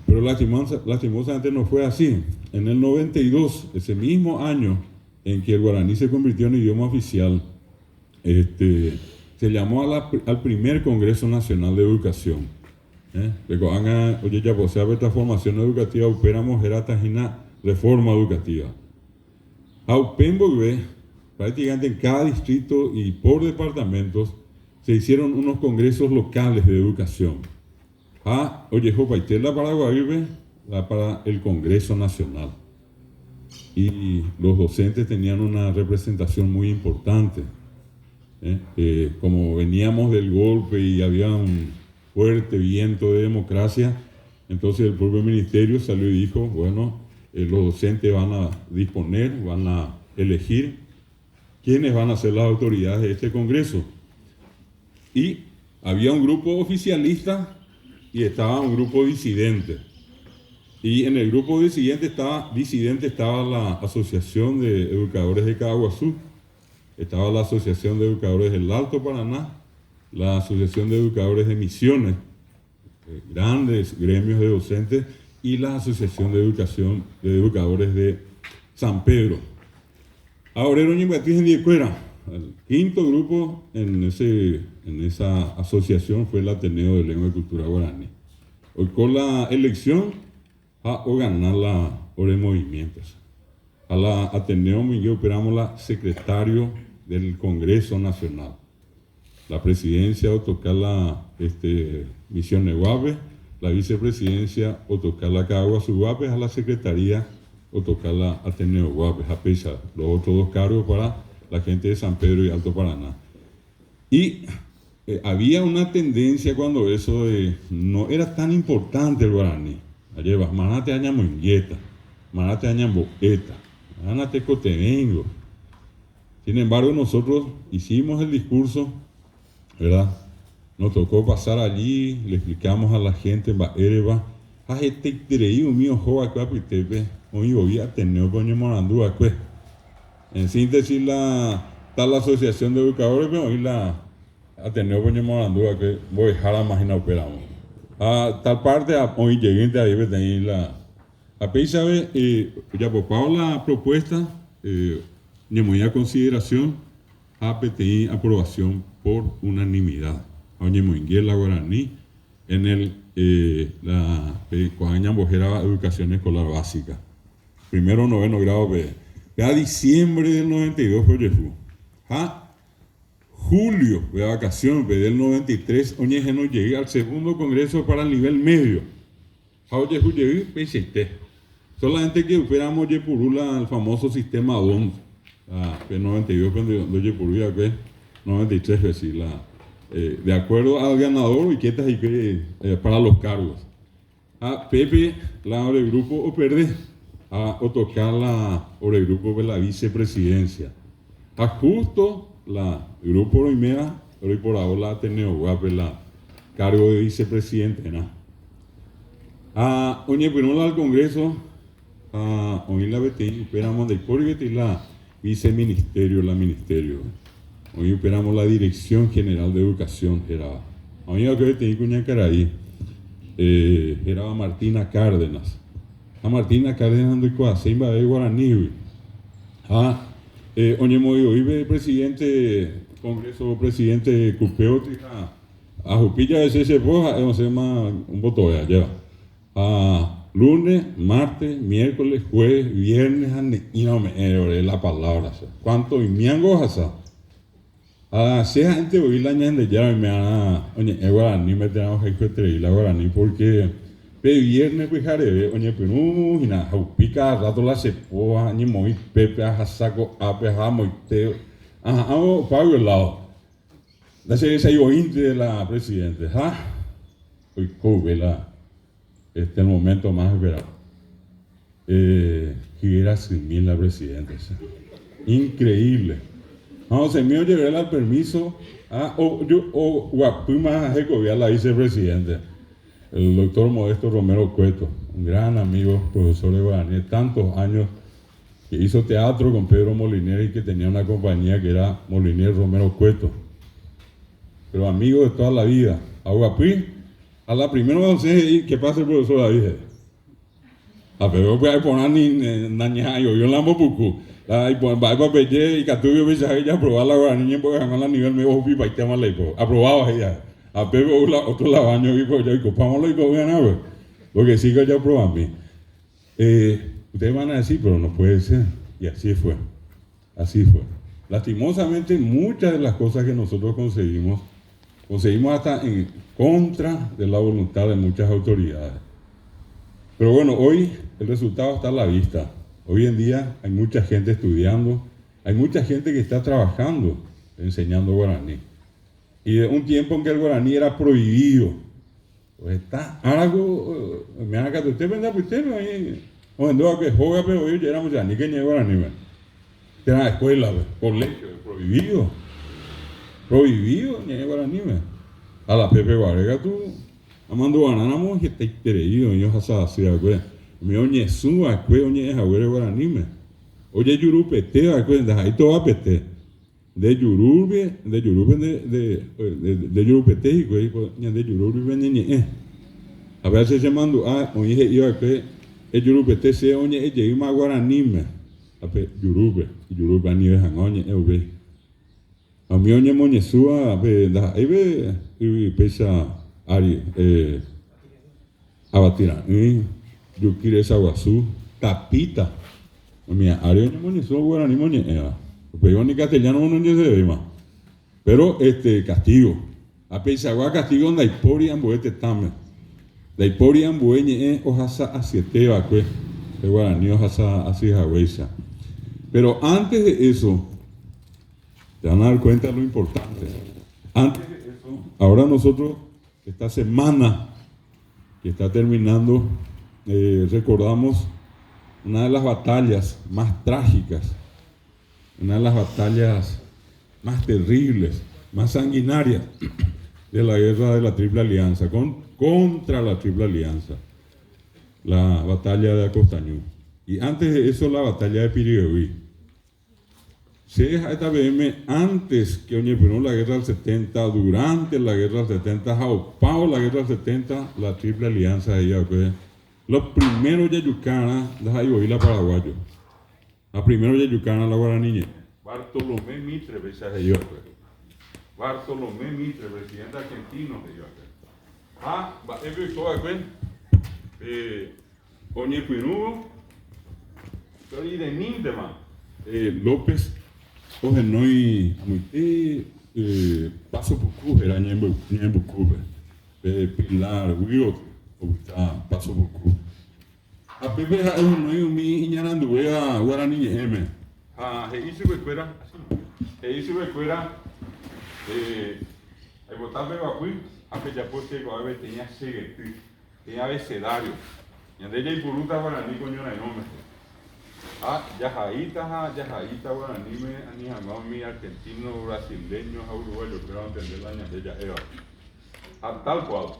Pero lastimosamente no fue así. En el 92, ese mismo año en que el guaraní se convirtió en idioma oficial, se llamó al primer Congreso Nacional de Educación. Esta formación educativa operamos era reforma educativa. Prácticamente en cada distrito y por departamentos se hicieron unos congresos locales de educación. Para el Congreso Nacional. Y los docentes tenían una representación muy importante. Como veníamos del golpe y había un fuerte viento de democracia, entonces el propio ministerio salió y dijo, bueno, los docentes van a disponer, van a elegir quiénes van a ser las autoridades de este Congreso. Y había un grupo oficialista y estaba un grupo disidente. Y en el grupo disidente estaba la Asociación de Educadores de Caaguazú, estaba la Asociación de Educadores del Alto Paraná, la Asociación de Educadores de Misiones, grandes gremios de docentes, y la Asociación de Educadores de San Pedro. Ahora el quinto grupo en esa asociación fue el Ateneo de Lengua y Cultura Guaraní. Hoy con la elección o ganar la hora de movimientos. A la Ateneo Miguel operamos la secretario del Congreso Nacional. La presidencia o tocar la misión de Guape, la vicepresidencia o tocar la Caaguazú Guape, a la secretaría o tocar la Ateneo Guape, a pesar los otros dos cargos para la gente de San Pedro y Alto Paraná. Y había una tendencia cuando eso no era tan importante el guaraní. Lleva, manate aña mongueta, manate aña boeta, manate cotevengo. Sin embargo, nosotros hicimos el discurso, ¿verdad? Nos tocó pasar allí, le explicamos a la gente en Baereba, En síntesis, está la Asociación de Educadores, pero hoy la Ateneo Poñe Morandúa, que voy a dejar la máquina operamos. A tal parte, hoy llegué a ahí, tenéis a Peisabe, ya por la propuesta, de muy a consideración, a PTI aprobación por unanimidad. Oye, muy bien, la guaraní, en la Coaña Bojera Educación Escolar Básica. Primero, noveno grado, a diciembre del 92 fue Jefu. Julio de vacación del 93, oye, no llegué al segundo congreso para el nivel medio. Oye, llegué, PCT. Solamente que esperamos Yepurula, el famoso sistema DON. El 92 cuando Yepurula, que 93 es decir, de acuerdo al ganador y que para los cargos. Pepe, la del grupo o perdé. O tocar el grupo de la vicepresidencia. Justo el grupo de IMEA, hoy por ahora Ateneo Guape, la cargo de vicepresidente. Oye, pero al Congreso, hoy la BTI, esperamos de Corriete la viceministerio, la ministerio. Hoy esperamos la Dirección General de Educación, Geraba. Hoy la BTI Cuñacaraí, Geraba Martina Cárdenas. Martina Cárdenas de Coasemba de Guaraní. Oye, hoy presidente, Congreso, presidente Cupeo, a Jupilla de ese poja, se llama un voto de allá. Lunes, martes, miércoles, jueves, viernes, y no me la palabra. ¿Cuánto? Y me angoja. Si gente hoy la ñan de ya me oye, Guaraní me tenemos que creer la Guaraní porque viernes pues jare, oye, pero no, y nada, pica rato la cepoa, ni muy pepe, a saco, ape, a moiteo, pago el lado. La serie se iba de la presidente, hoy cobre el momento más esperado. Que era sin la presidenta, increíble. Se me llevé el permiso, o guapima a la vicepresidente. El doctor Modesto Romero Cueto, un gran amigo, profesor de guaraní, tantos años, que hizo teatro con Pedro Moliner y que tenía una compañía que era Moliner Romero Cueto. Pero amigo de toda la vida. A la primera vez que pasa el profesor David. Pero voy a poner ni naña, yo la amo poco. Y pues va a pedir y Catubio me dice ella aprobar la guaraní porque a nivel medio pipa y tema ley. Aprobaba ella. A Pepe otro lavaño y pues ya copámoslo y copian a ver. Porque sí que ya aproban mí. Ustedes van a decir, pero no puede ser. Y así fue. Así fue. Lastimosamente, muchas de las cosas que nosotros conseguimos hasta en contra de la voluntad de muchas autoridades. Pero bueno, hoy el resultado está a la vista. Hoy en día hay mucha gente estudiando, hay mucha gente que está trabajando, enseñando guaraní. Y de un tiempo en que el guaraní era prohibido. Pues está algo, me haga que usted venda, pues usted no hay. O que juega, pero hoy ya éramos ya ni que ni guaraní. Era la escuela, colegio, prohibido. Prohibido, ni guaraní. A la Pepe Guarega, tú, amando banana, que está creído, yo hasta así, me oye suba, oye, guaraní. Oye, yurupete, ahí todo va pete. De Yurube, de Yurupete, y de Yurube, a veces se mandó, oye, iba que el Yurupete se oye, y más guaraní, a ver, Yurube, ni dejan, oye, a mí, oye, moñesúa, ahí ve, y pesa, Ari, abatira, yo quiero esa guazú, tapita, mira, Ari, oye, moñesúa, guaraní, pero ni castellano no se ve más. Pero castigo. A pesar castigo donde hay porian boete también. De hay porian boeñe ojasa a siete vacue. De guaraní ojasa así jahuesa. Pero antes de eso, te van a dar cuenta de lo importante. Antes de eso, ahora nosotros, esta semana que está terminando, recordamos una de las batallas más trágicas, una de las batallas más terribles, más sanguinarias de la guerra de la Triple Alianza, contra la Triple Alianza, la batalla de Acostañú. Y antes de eso, la batalla de Pirigüí. se deja esta BM antes que Oñepirú la guerra del 70, durante la guerra del 70, Jaopao la guerra del 70, la Triple Alianza de ella fue los primeros yayucana de Jaiboila paraguayo. La primera yayucana la guaraniñe. Bartolomé Mitre, ves a ellos. Bartolomé Mitre, presidente argentino de ellos. He visto aquí, Oñepirú, pero y de Nindeman, López. Oye, no hay muy paso por Cuba, era ni en Cuba, Pilar, Wio, paso por Cuba. A Pepe no hay un niñando, voy a Guaraní M. Hice recuerda, el votar de Bacuí, a Pechapote, tenía seguir, tenía abecedario, y de ella y Puruta Guaraní con yo no hay nombre. Yajaíta, guaranime, anijamami, argentino, brasileño, uruguayo, creo entender la ñandella Eva. A tal cual.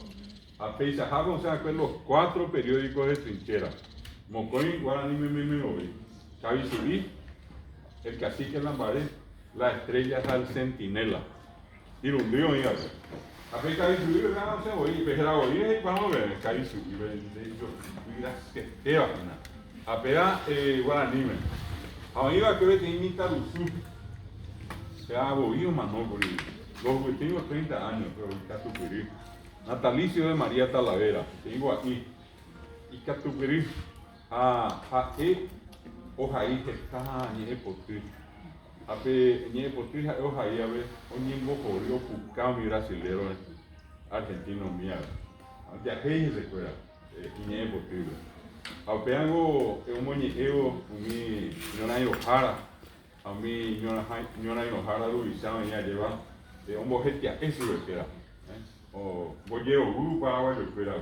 A Peisajago, o sea, los 4 periódicos de trinchera. Mocoy, guaranime, Memeovi. Cabizubí, el cacique Lambaré, la estrella al centinela. Y lo hundió, y a Cabizubí, ¿verdad? No sé, voy, Pejera, voy, vamos a ver, Cabizubí, gracias, Eva, apea guaranime. Ahora que te imita Luzú. Se ha abogido Manópolis. Los últimos 30 años, pero Catupirí. Natalicio de María Talavera. Te digo aquí. Y Catupirí. Ojaí que está ni potri. Ape ni potri ojaí a ver. Oñembo corrió Pucao mi brasilero argentino mía. Ya que se recuerda. Ni potri. Apeango un moñejeo, mi ñona Inohara, a mi ñona Inohara lo visaba y ya lleva un bojetia, eso lo espera. O bolleo, Paraguay lo espera.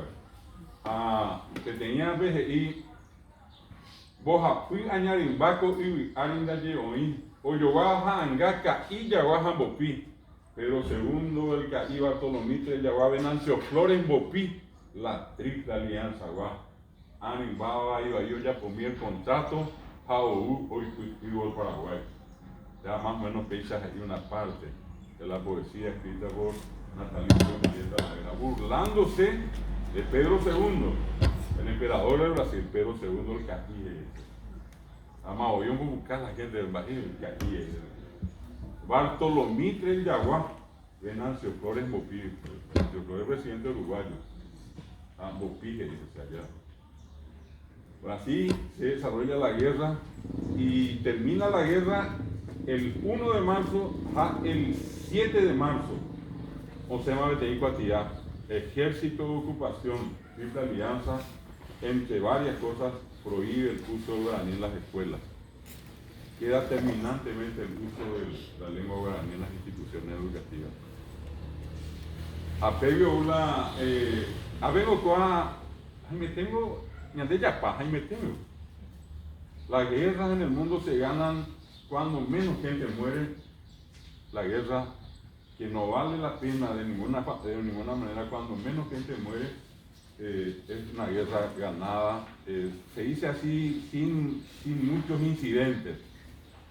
Que tenía veces y boja, fui añarimbaco y arinda lleoí, o yo baja angaca y ya baja bopi, pero segundo el caí Bartolomé, ya va Venancio Flores Bopi, la Triple Alianza, guau. Animaba yo ya por mí el contrato, hoy vivo el Paraguay. Ya más o menos piensas ahí una parte de la poesía escrita por Natalicio de María Talavera, burlándose de Pedro II, el emperador del Brasil, Pedro II el Caquille. Además, hoy vamos a buscar a la gente del Brasil, el Caquille. Bartolomé del Yaguá, Venancio Flores Bopi, Venancio Flores presidente uruguayo, Bopi que dice allá. Así se desarrolla la guerra y termina la guerra el 1 de marzo a el 7 de marzo. Osema Beteí Cuatía, ejército de ocupación, Triple Alianza, entre varias cosas, prohíbe el uso de guaraní en las escuelas. Queda terminantemente el uso de la lengua guaraní en las instituciones educativas. Apego la, me tengo las guerras en el mundo se ganan cuando menos gente muere. La guerra que no vale la pena de ninguna manera cuando menos gente muere es una guerra ganada. Se dice así sin muchos incidentes.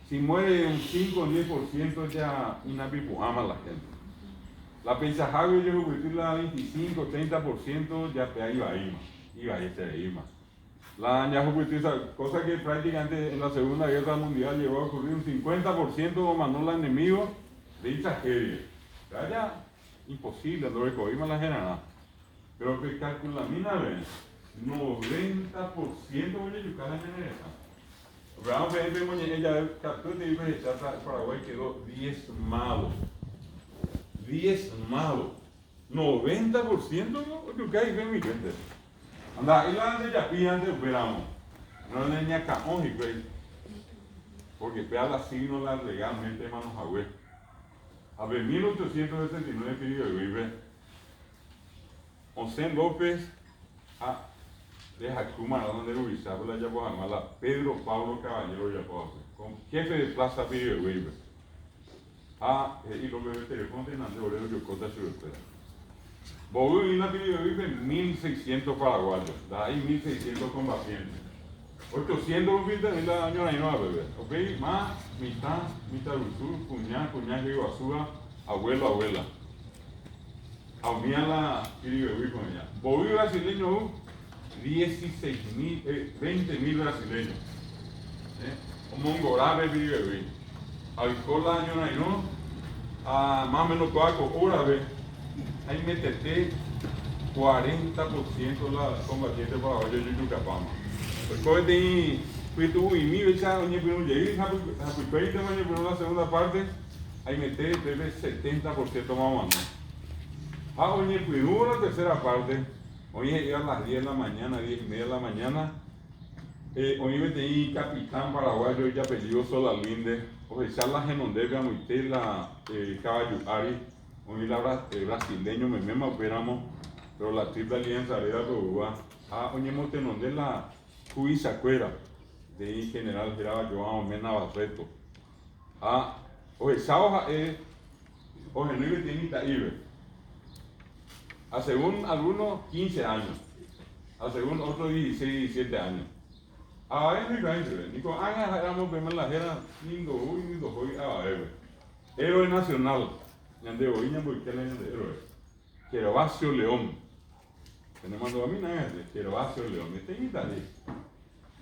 Si muere un 5 o 10% ya una ama la gente. La pensajago yo voy la 25 30% ya te iba a irse. La cosa que prácticamente en la Segunda Guerra Mundial llegó a ocurrir un 50% como la enemigo de tragedia. Ya imposible, no recogimos la general. Pero que calcula, mira, 90% de yucana general. Vamos a ver, ella capturó de Paraguay quedó 10 malos. 90% no yucay ven mi gente. Anda, y la de Yapi antes esperamos. No le ni a Cajón y güey. Porque pega la signo legalmente manos a güey. A ver, 1879 pidió de vive. José López de Jacuma, donde lo visaba la Yapoamala, Pedro Pablo Caballero Yapoa, con jefe de plaza pidió de vive. Y lo que teléfono de Nante Obrero que cota su espera. Bogu y una pidió de vive 1600 paraguayos, da ahí 1600 combatientes. 820.000 años ahí no bebé, ok, más mitad Ursul, cuñá que basura, abuelo, abuela. Aumía la Iribebuy con ella. Bobby brasileño, 20.000 brasileños. Como un gorabe Iribebuy. Alcohol año ahí no, más o menos toda hora, ve. Ahí metete 40% la combatiente para hoy de Yucapama. Porque de fui tu y mi vecha oye pero llegué a Puipeita oye pero la segunda parte ahí mete 70% más ah oye pero la tercera parte oye a las 10 de la mañana 10:30 de la mañana oye mete capitán paraguayo ya peligroso la linde oye charla genondega muy tela caballo ari oye la brasileño me mema operamos pero la triple alianza era todo oye motenonde la Cuisa Cuera, de ahí general Gerardo Joao Mena Barreto. Oye, Sao oye, no iba a tener Itaíbe. Según algunos, 15 años. Según otros, 16, 17 años. Es mi país, Nico, éramos primero la jera, lindo, hoy, héroe nacional. Yande hoy, porque le de héroe. Gervasio León. Tenemos a mí, Gervasio León. Este es Italia.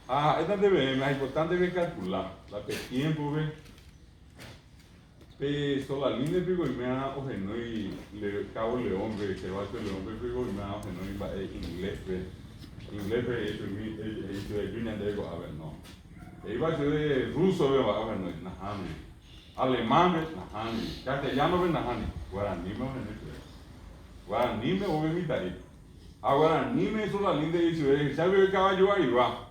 Esta debe, más importante es calcular, la que tiempo ve, la línea de pico y me ha ojenó y le cabo león ve, que va a ser león ve pico y me ha ojenó y va inglés ve eso de Junior de a ver no, iba a ser de ruso ve va a ver no es nahani, alemán ve nahani, castellano ve nahani, guaraní me ojenó guaraní me ojenó mi taí, guaraní me hizo la línea de eso, sabe el caballo ahí va.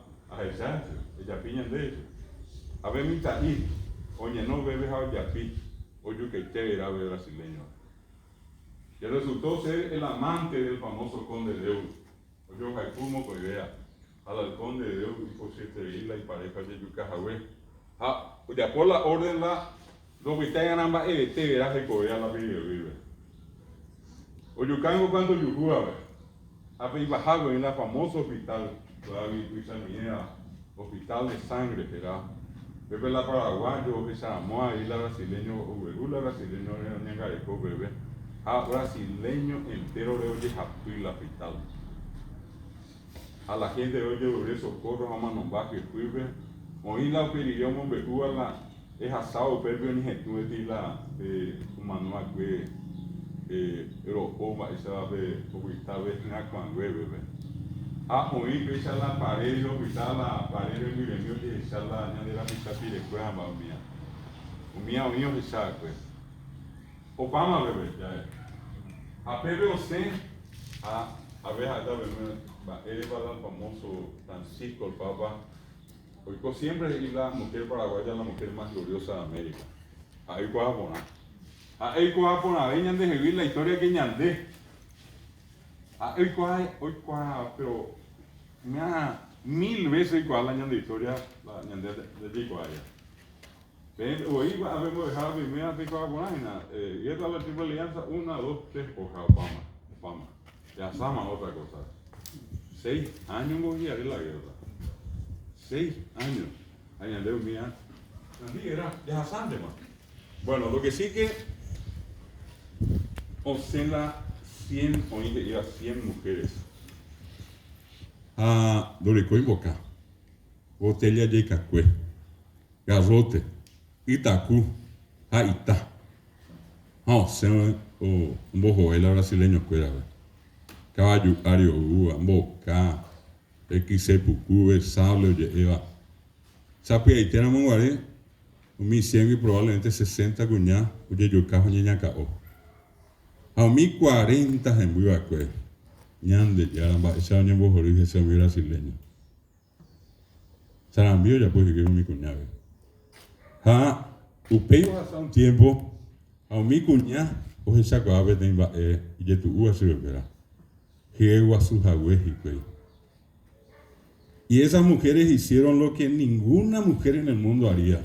Exacto, ella piñan de eso. A ver, mi taí, oye, no bebes a Yapi, oye, que te era brasileño. Y resultó ser el amante del famoso conde de Euro. Oye, Jaifumo, pues vea, al conde de Euro, y por siete islas y pareja de Yucajahue. Ya por la orden, lo que está ganando es te verás de Corea la vida vive. Oye, cango cuando Yucua, a ver, bajado en la famosa hospital. Hospital de sangre, será. Bebe la paraguayo, esa moa y la brasileño, la brasileño en Ñangareco, bebé. Brasileño entero de oye Japuy la hospital. A la gente de oye bebé socorro, a manombaje, cuive. Oí la opinión, hombre, la es asado, bebé, ni gente, la humanua que Europa, esa vez, hospital de Ñacuan, bebé. Oí que echar la pared, yo pisar la pared de mi venio y echar la ñandera pisar y después a mía. Mío echar pues. Obama bebé, ya es. A Pepe Océn, a ver, él va al famoso Francisco, el Papa. Hoy siempre es la mujer paraguaya, la mujer más gloriosa de América. Ahí puedo poner. Ahí puedo poner, ñande vivir la historia que ñandé. Hoy pero me ha 1000 veces igual la ñande historia, la ñande de Ticoaya. Hoy habemos dejado primera Ticoaya por ahí, y esta es la triple alianza, 1, 2, 3, Obama. Ya sabemos otra cosa. 6 años voy a ir la guerra. 6 años. Ahí andé un día. Era ya bastante más. Bueno, lo que sí que Ocela 100, oí que iba 100 mujeres. Dorico Boca, Botella de Cacue, Garrote, Itacu, Haitá. Você o Borroela brasileño cuera. Caballo Ario Ua, Boca, XCPQ, Sable, Eva. Sapi Haitiana Monguaré, 1100 y probablemente 60 cuñá, Uye Yucajo Ñañacao. A 1040 en Buibacue, Ñande, Yaramba, ese año Bojorí, ese año brasileño. Sarambio ya pues que es mi cuñado. Upei pasa un tiempo, a mi cuñá, o esa coabe de Imbae, y ya tu ua se verá. Jewa su jagüejique. Y esas mujeres hicieron lo que ninguna mujer en el mundo haría.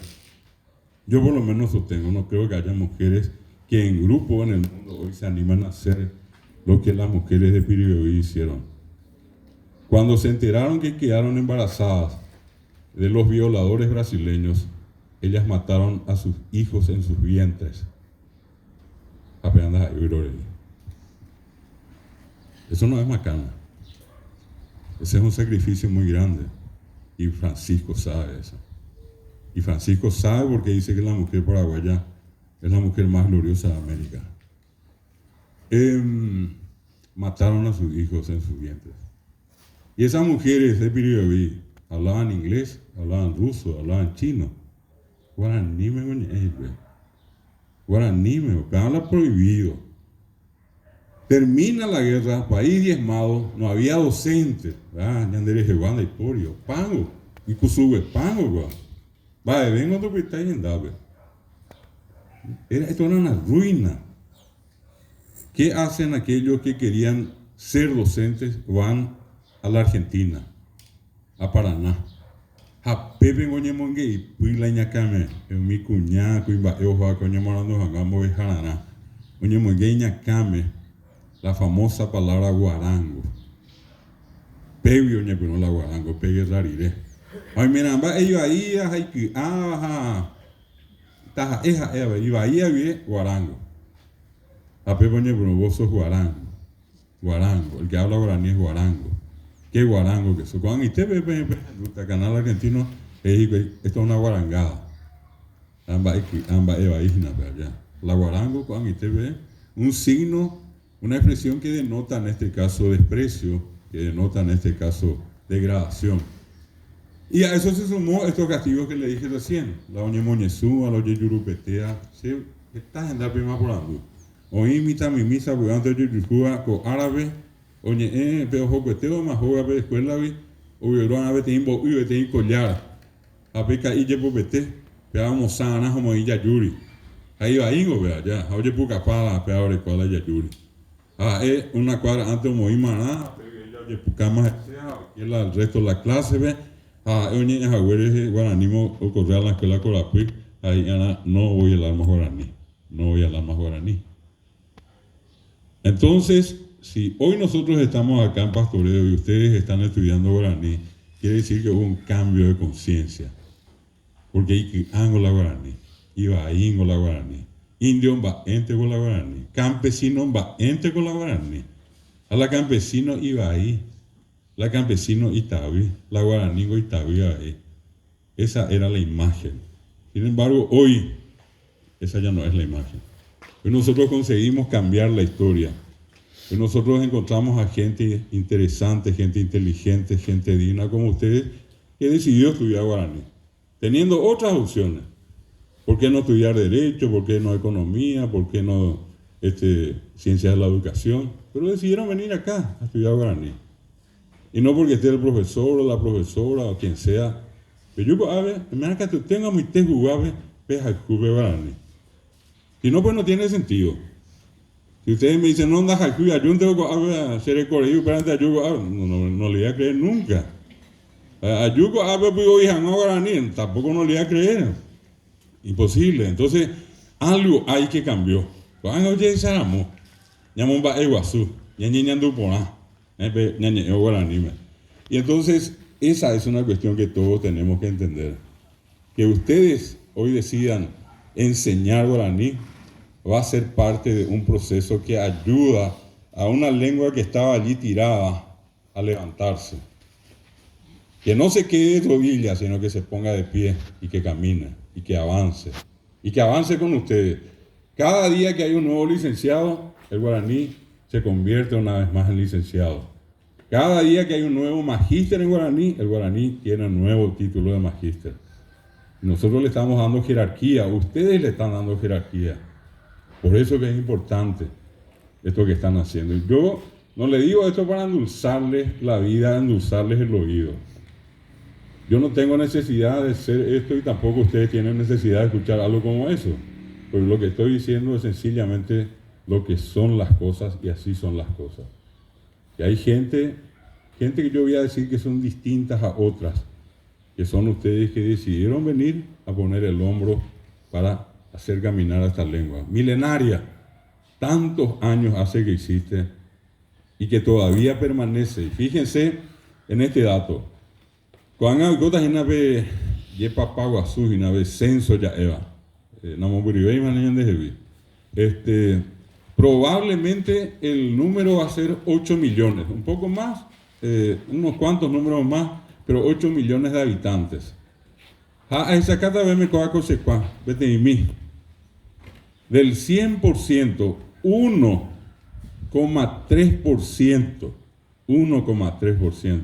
Yo por lo menos sostengo, no creo que haya mujeres que en grupo en el mundo hoy se animan a hacer lo que las mujeres de Piribebuy hicieron. Cuando se enteraron que quedaron embarazadas, de los violadores brasileños, ellas mataron a sus hijos en sus vientres. Apenas eso no es macana. Ese es un sacrificio muy grande. Y Francisco sabe eso. Y Francisco sabe porque dice que la mujer paraguaya es la mujer más gloriosa de América. Mataron a sus hijos en sus vientres. Y esas mujeres de Piribeí hablaban inglés, hablaban ruso, hablaban chino. Guaraní me habla prohibido. Termina la guerra, país diezmado, no había docentes. Ñandere Jebanda y Porio, Pango, y Cusube, Pango, va, vengo a tu pita y en Dabe. Esto era una ruina. ¿Qué hacen aquellos que querían ser docentes? Van a la Argentina, a Paraná. A Pepe Goñemongue y Puila Ñacame, en mi cuñada, Cuimba, Eoja, Coñamorando, Jangamo, Jaraná. Goñemongue y Ñacame, la famosa palabra guarango. Pepe Ñepino la guarango, Pepe Rariré. Ay, mira, ellos ahí, hay que, taja, iba ahí, guarango. A Pepe Ñepino, vos sos guarango. Guarango, el que habla guaraní es guarango. ¿Qué guarango que eso? Cuando usted ve el canal argentino, esto es una guarangada. Ambas evaísnas, allá. La guarango, cuando usted ve un signo, una expresión que denota en este caso desprecio, que denota en este caso degradación. Y a eso se sumó estos castigos que le dije recién. La oñe moñezú, a la oñe yurupetea, ¿sí? Estás en la prima por andú. Oí mita mi misa, voy a yuyucúa con árabe. Oye, pero jocueteo más joga de escuela, o vieron a veces y collar. A peca y llevo vete, peamos sana como ella yuri. Ahí va ingo, vea ya. Oye, puca pala, peor escuela ya yuri. Una cuadra antes como imana, oye, puca más, y el resto de la clase, ve. Oye, en Jagüeres, guaranimo, o correr a la escuela con la PIC. Ahí, Ana, no voy a hablar más guaraní. No voy a hablar más guaraní. Entonces, si hoy nosotros estamos acá en pastoreo y ustedes están estudiando guaraní, quiere decir que hubo un cambio de conciencia. Porque hay la guaraní, iba la guaraní, indio va ente con la guaraní, campesino va ente con la guaraní. A la campesino iba ahí, la campesino Itabi, la guaraní Itabi ahí. Esa era la imagen. Sin embargo, hoy, esa ya no es la imagen. Hoy nosotros conseguimos cambiar la historia. Hoy nosotros encontramos a gente interesante, gente inteligente, gente digna como ustedes, que decidió estudiar guaraní, teniendo otras opciones. ¿Por qué no estudiar Derecho? ¿Por qué no Economía? ¿Por qué no Ciencias de la Educación? Pero decidieron venir acá a estudiar guaraní. Y no porque esté el profesor o la profesora o quien sea. Pero yo, me que tú tengas muy te jugabe, peja cube guaraní. Si no, pues no tiene sentido. Si ustedes me dicen, no, anda, yo no tengo que hacer el colegio, pero antes no le voy a creer nunca. Ayuco, tampoco no le voy a creer. Imposible. Entonces, algo hay que cambió. Oye, Saramo, Ñamomba Eguazú, Ñañañandupona, y entonces, esa es una cuestión que todos tenemos que entender. Que ustedes hoy decidan enseñar guaraní, va a ser parte de un proceso que ayuda a una lengua que estaba allí tirada a levantarse. Que no se quede de rodillas, sino que se ponga de pie y que camine y que avance. Y que avance con ustedes. Cada día que hay un nuevo licenciado, el guaraní se convierte una vez más en licenciado. Cada día que hay un nuevo magíster en guaraní, el guaraní tiene un nuevo título de magíster. Nosotros le estamos dando jerarquía, ustedes le están dando jerarquía. Por eso que es importante esto que están haciendo. Y yo no le digo esto para endulzarles la vida, endulzarles el oído. Yo no tengo necesidad de hacer esto y tampoco ustedes tienen necesidad de escuchar algo como eso. Pero lo que estoy diciendo es sencillamente lo que son las cosas y así son las cosas. Y hay gente que yo voy a decir que son distintas a otras, que son ustedes que decidieron venir a poner el hombro para hacer caminar a esta lengua milenaria, tantos años hace que existe y que todavía permanece. Y fíjense en este dato, Cuando hay gotas en ave, yepa pago azul en ave censo ya eva. Namo buribei manejan de heavy. Probablemente el número va a ser 8 millones, un poco más, unos cuantos números más, pero 8 millones de habitantes. Esa cata ve me coa consecuá, vete y mí. Del 100%, 1,3%, 1,3%,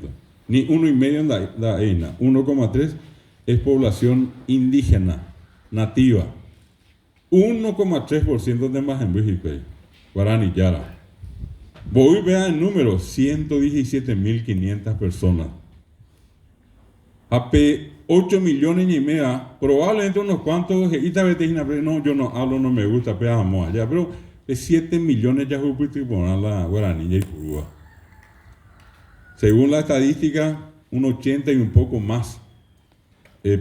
ni 1,5 da EINA, 1,3 es población indígena, nativa. 1,3% de más en México, Guarani Yara. Voy a ver el número, 117.500 personas. AP 8 millones y medio, probablemente unos cuantos, no, yo no hablo, no me gusta, allá, pero de 7 millones ya por la Guarani y Purúa. Según la estadística, un 80 y un poco más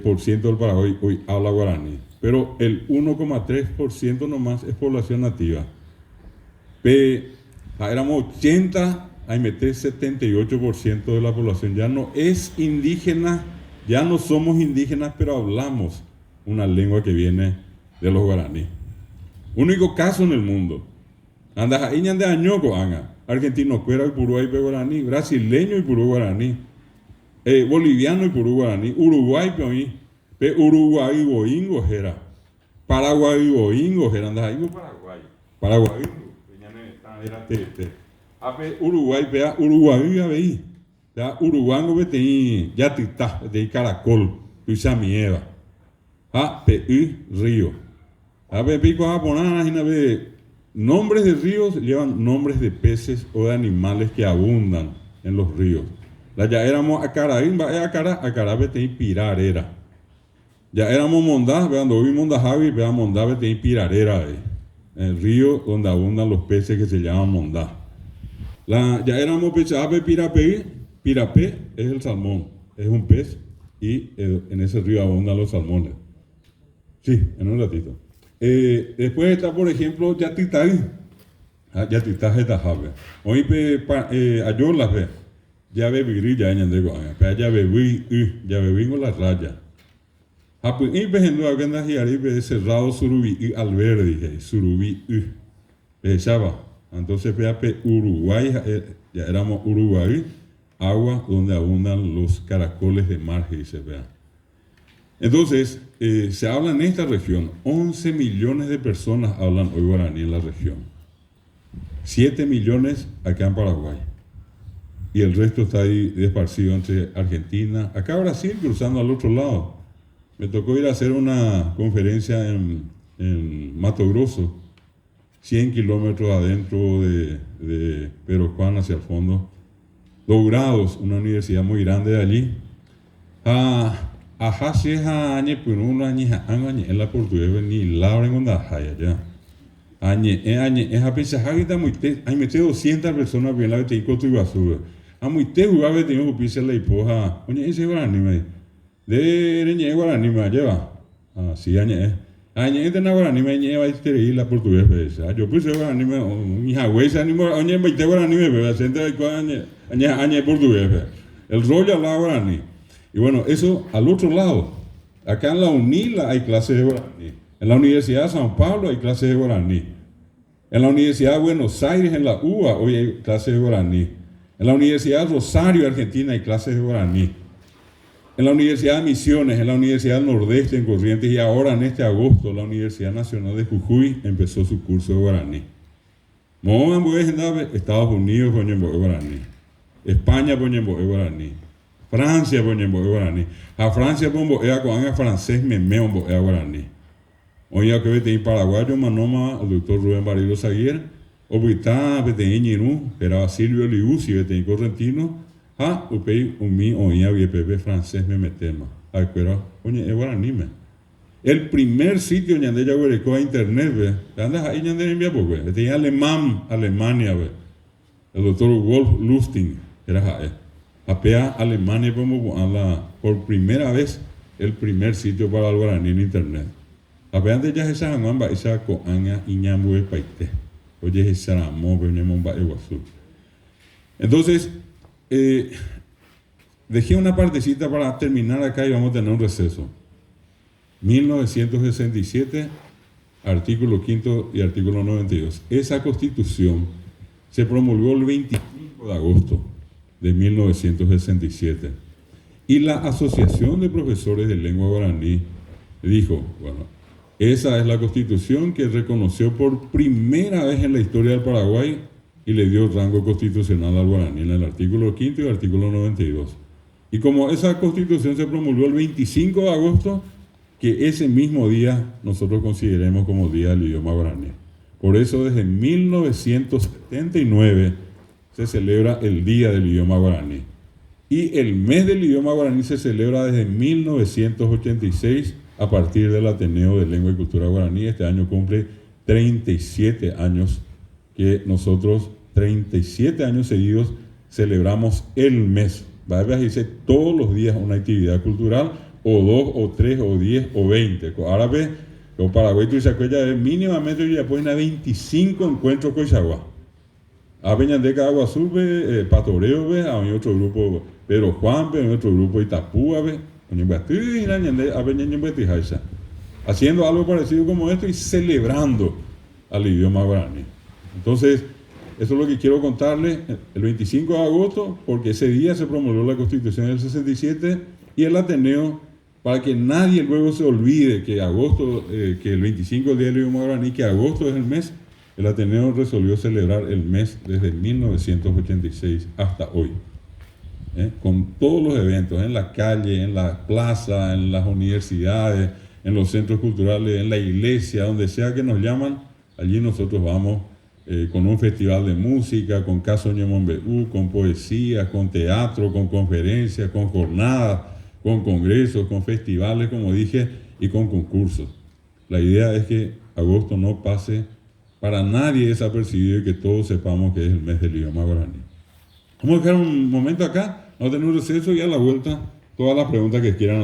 por ciento del Paraguay hoy habla guaraní, pero el 1,3% nomás es población nativa. Éramos 80, ahí meter 78% de la población ya no es indígena. Ya no somos indígenas, pero hablamos una lengua que viene de los guaraní. Único caso en el mundo. Andas ahí de añoco, argentino cuera y Uruguay guaraní, brasileño y puro guaraní, boliviano y puro guaraní, Uruguay Uruguay boingo era, Paraguay boingo era, andas ahí Paraguay, era Uruguay vea Uruguay ya veí. Ya uruguango vete ya tita de caracol tuisa mieva río pico japonana nombres de ríos llevan nombres de peces o de animales que abundan en los ríos. La ya éramos acara vete pirarera. Ya éramos mondá, cuando vi mondá javi vea mondá vete pirarera el río donde abundan los peces que se llaman mondá. Ya éramos pechabe Pirapé es el salmón, es un pez y en ese río abundan los salmones. Sí, en un ratito. Después está, por ejemplo, Yatitay. Yatitay es Tajabe. Hoy ayolas ve. Ya bebí ya en el ya bebí con la raya. Y vejendo a grandes y arriba cerrado surubí y alverde, dije, surubí entonces Uruguay, ya éramos Uruguay. Agua donde abundan los caracoles de mar, y se vea. Entonces, se habla en esta región, 11 millones de personas hablan hoy guaraní en la región. 7 millones acá en Paraguay. Y el resto está ahí esparcido entre Argentina, acá Brasil, cruzando al otro lado. Me tocó ir a hacer una conferencia en Mato Grosso, 100 kilómetros adentro de Pedro Juan hacia el fondo. Dourados, una universidad muy grande de allí. En la portuguesa ni Laura en onda ya. Hay metido 200 personas bien la vete y coto y basura. A muy te jugaba vete y pisa la hipoja. Oye, ese guaraní me de reñe guaraní me lleva. Sí, este na guaraní me lleva y la portuguesa. Yo puse guaraní me mi jagüesa ni oye me te guaraní me ve centro de añe portugués, el rollo hablaba guaraní. Y bueno, eso al otro lado. Acá en la UNILA hay clases de guaraní. En la Universidad de San Pablo hay clases de guaraní. En la Universidad de Buenos Aires, en la UBA, hoy hay clases de guaraní. En la Universidad de Rosario, Argentina, hay clases de guaraní. En la Universidad de Misiones, en la Universidad del Nordeste, en Corrientes, y ahora en este agosto, la Universidad Nacional de Jujuy empezó su curso de guaraní. Estados Unidos, guaraní. España poñembo guaraní, Francia poñembo guaraní, a Francia pombo con francés memeo guaraní. Oye que vete en paraguayo manoma el doctor Rubén Barilo Zaguer, obita vete en Ñirú, era Silvio Liusi vete en Correntino, upei umi oía viepepe francés me metema, pero oye guaraní me. El primer sitio donde ya hubo a internet ve, andas ahí donde envía porque vete en Alemania ve, el doctor Wolf Lustig era APA Alemania por primera vez el primer sitio para el guaraní en internet. APA antes ya esa jamamba esa coaña iñamue paite. Oye esa ramo venimos ba iguazú. Entonces dejé una partecita para terminar acá y vamos a tener un receso. 1967, artículo 5 y artículo 92. Esa constitución se promulgó el 25 de agosto de 1967. Y la Asociación de Profesores de Lengua Guaraní dijo, bueno, esa es la constitución que reconoció por primera vez en la historia del Paraguay y le dio rango constitucional al guaraní en el artículo 5 y el artículo 92. Y como esa constitución se promulgó el 25 de agosto, que ese mismo día nosotros consideremos como Día del Idioma Guaraní. Por eso desde 1979 se celebra el Día del Idioma Guaraní. Y el mes del idioma guaraní se celebra desde 1986 a partir del Ateneo de Lengua y Cultura Guaraní. Este año cumple 37 años que nosotros, 37 años seguidos, celebramos el mes. Va a dice todos los días una actividad cultural, o 2, o 3, o 10, o 20. Ahora ve, los Paraguay y Chacuella mínimamente ya pueden a 25 encuentros con Chagua. A Peñandeca Agua Azul, Patoreo, a otro grupo, Pedro Juan, a otro grupo Itapúa, haciendo algo parecido como esto y celebrando al idioma guaraní. Entonces, eso es lo que quiero contarles el 25 de agosto, porque ese día se promulgó la Constitución del 67 y el Ateneo, para que nadie luego se olvide que agosto, que el 25 es el Día del Idioma Guaraní, que agosto es el mes, el Ateneo resolvió celebrar el mes desde 1986 hasta hoy. Con todos los eventos, en la calle, en la plaza, en las universidades, en los centros culturales, en la iglesia, donde sea que nos llaman, allí nosotros vamos con un festival de música, con Caso Ñemombeú, con poesía, con teatro, con conferencias, con jornadas, con congresos, con festivales, como dije, y con concursos. La idea es que agosto no pase para nadie desapercibido y que todos sepamos que es el mes del idioma guaraní. Vamos a dejar un momento acá, vamos a tener un receso y a la vuelta todas las preguntas que quieran hacer.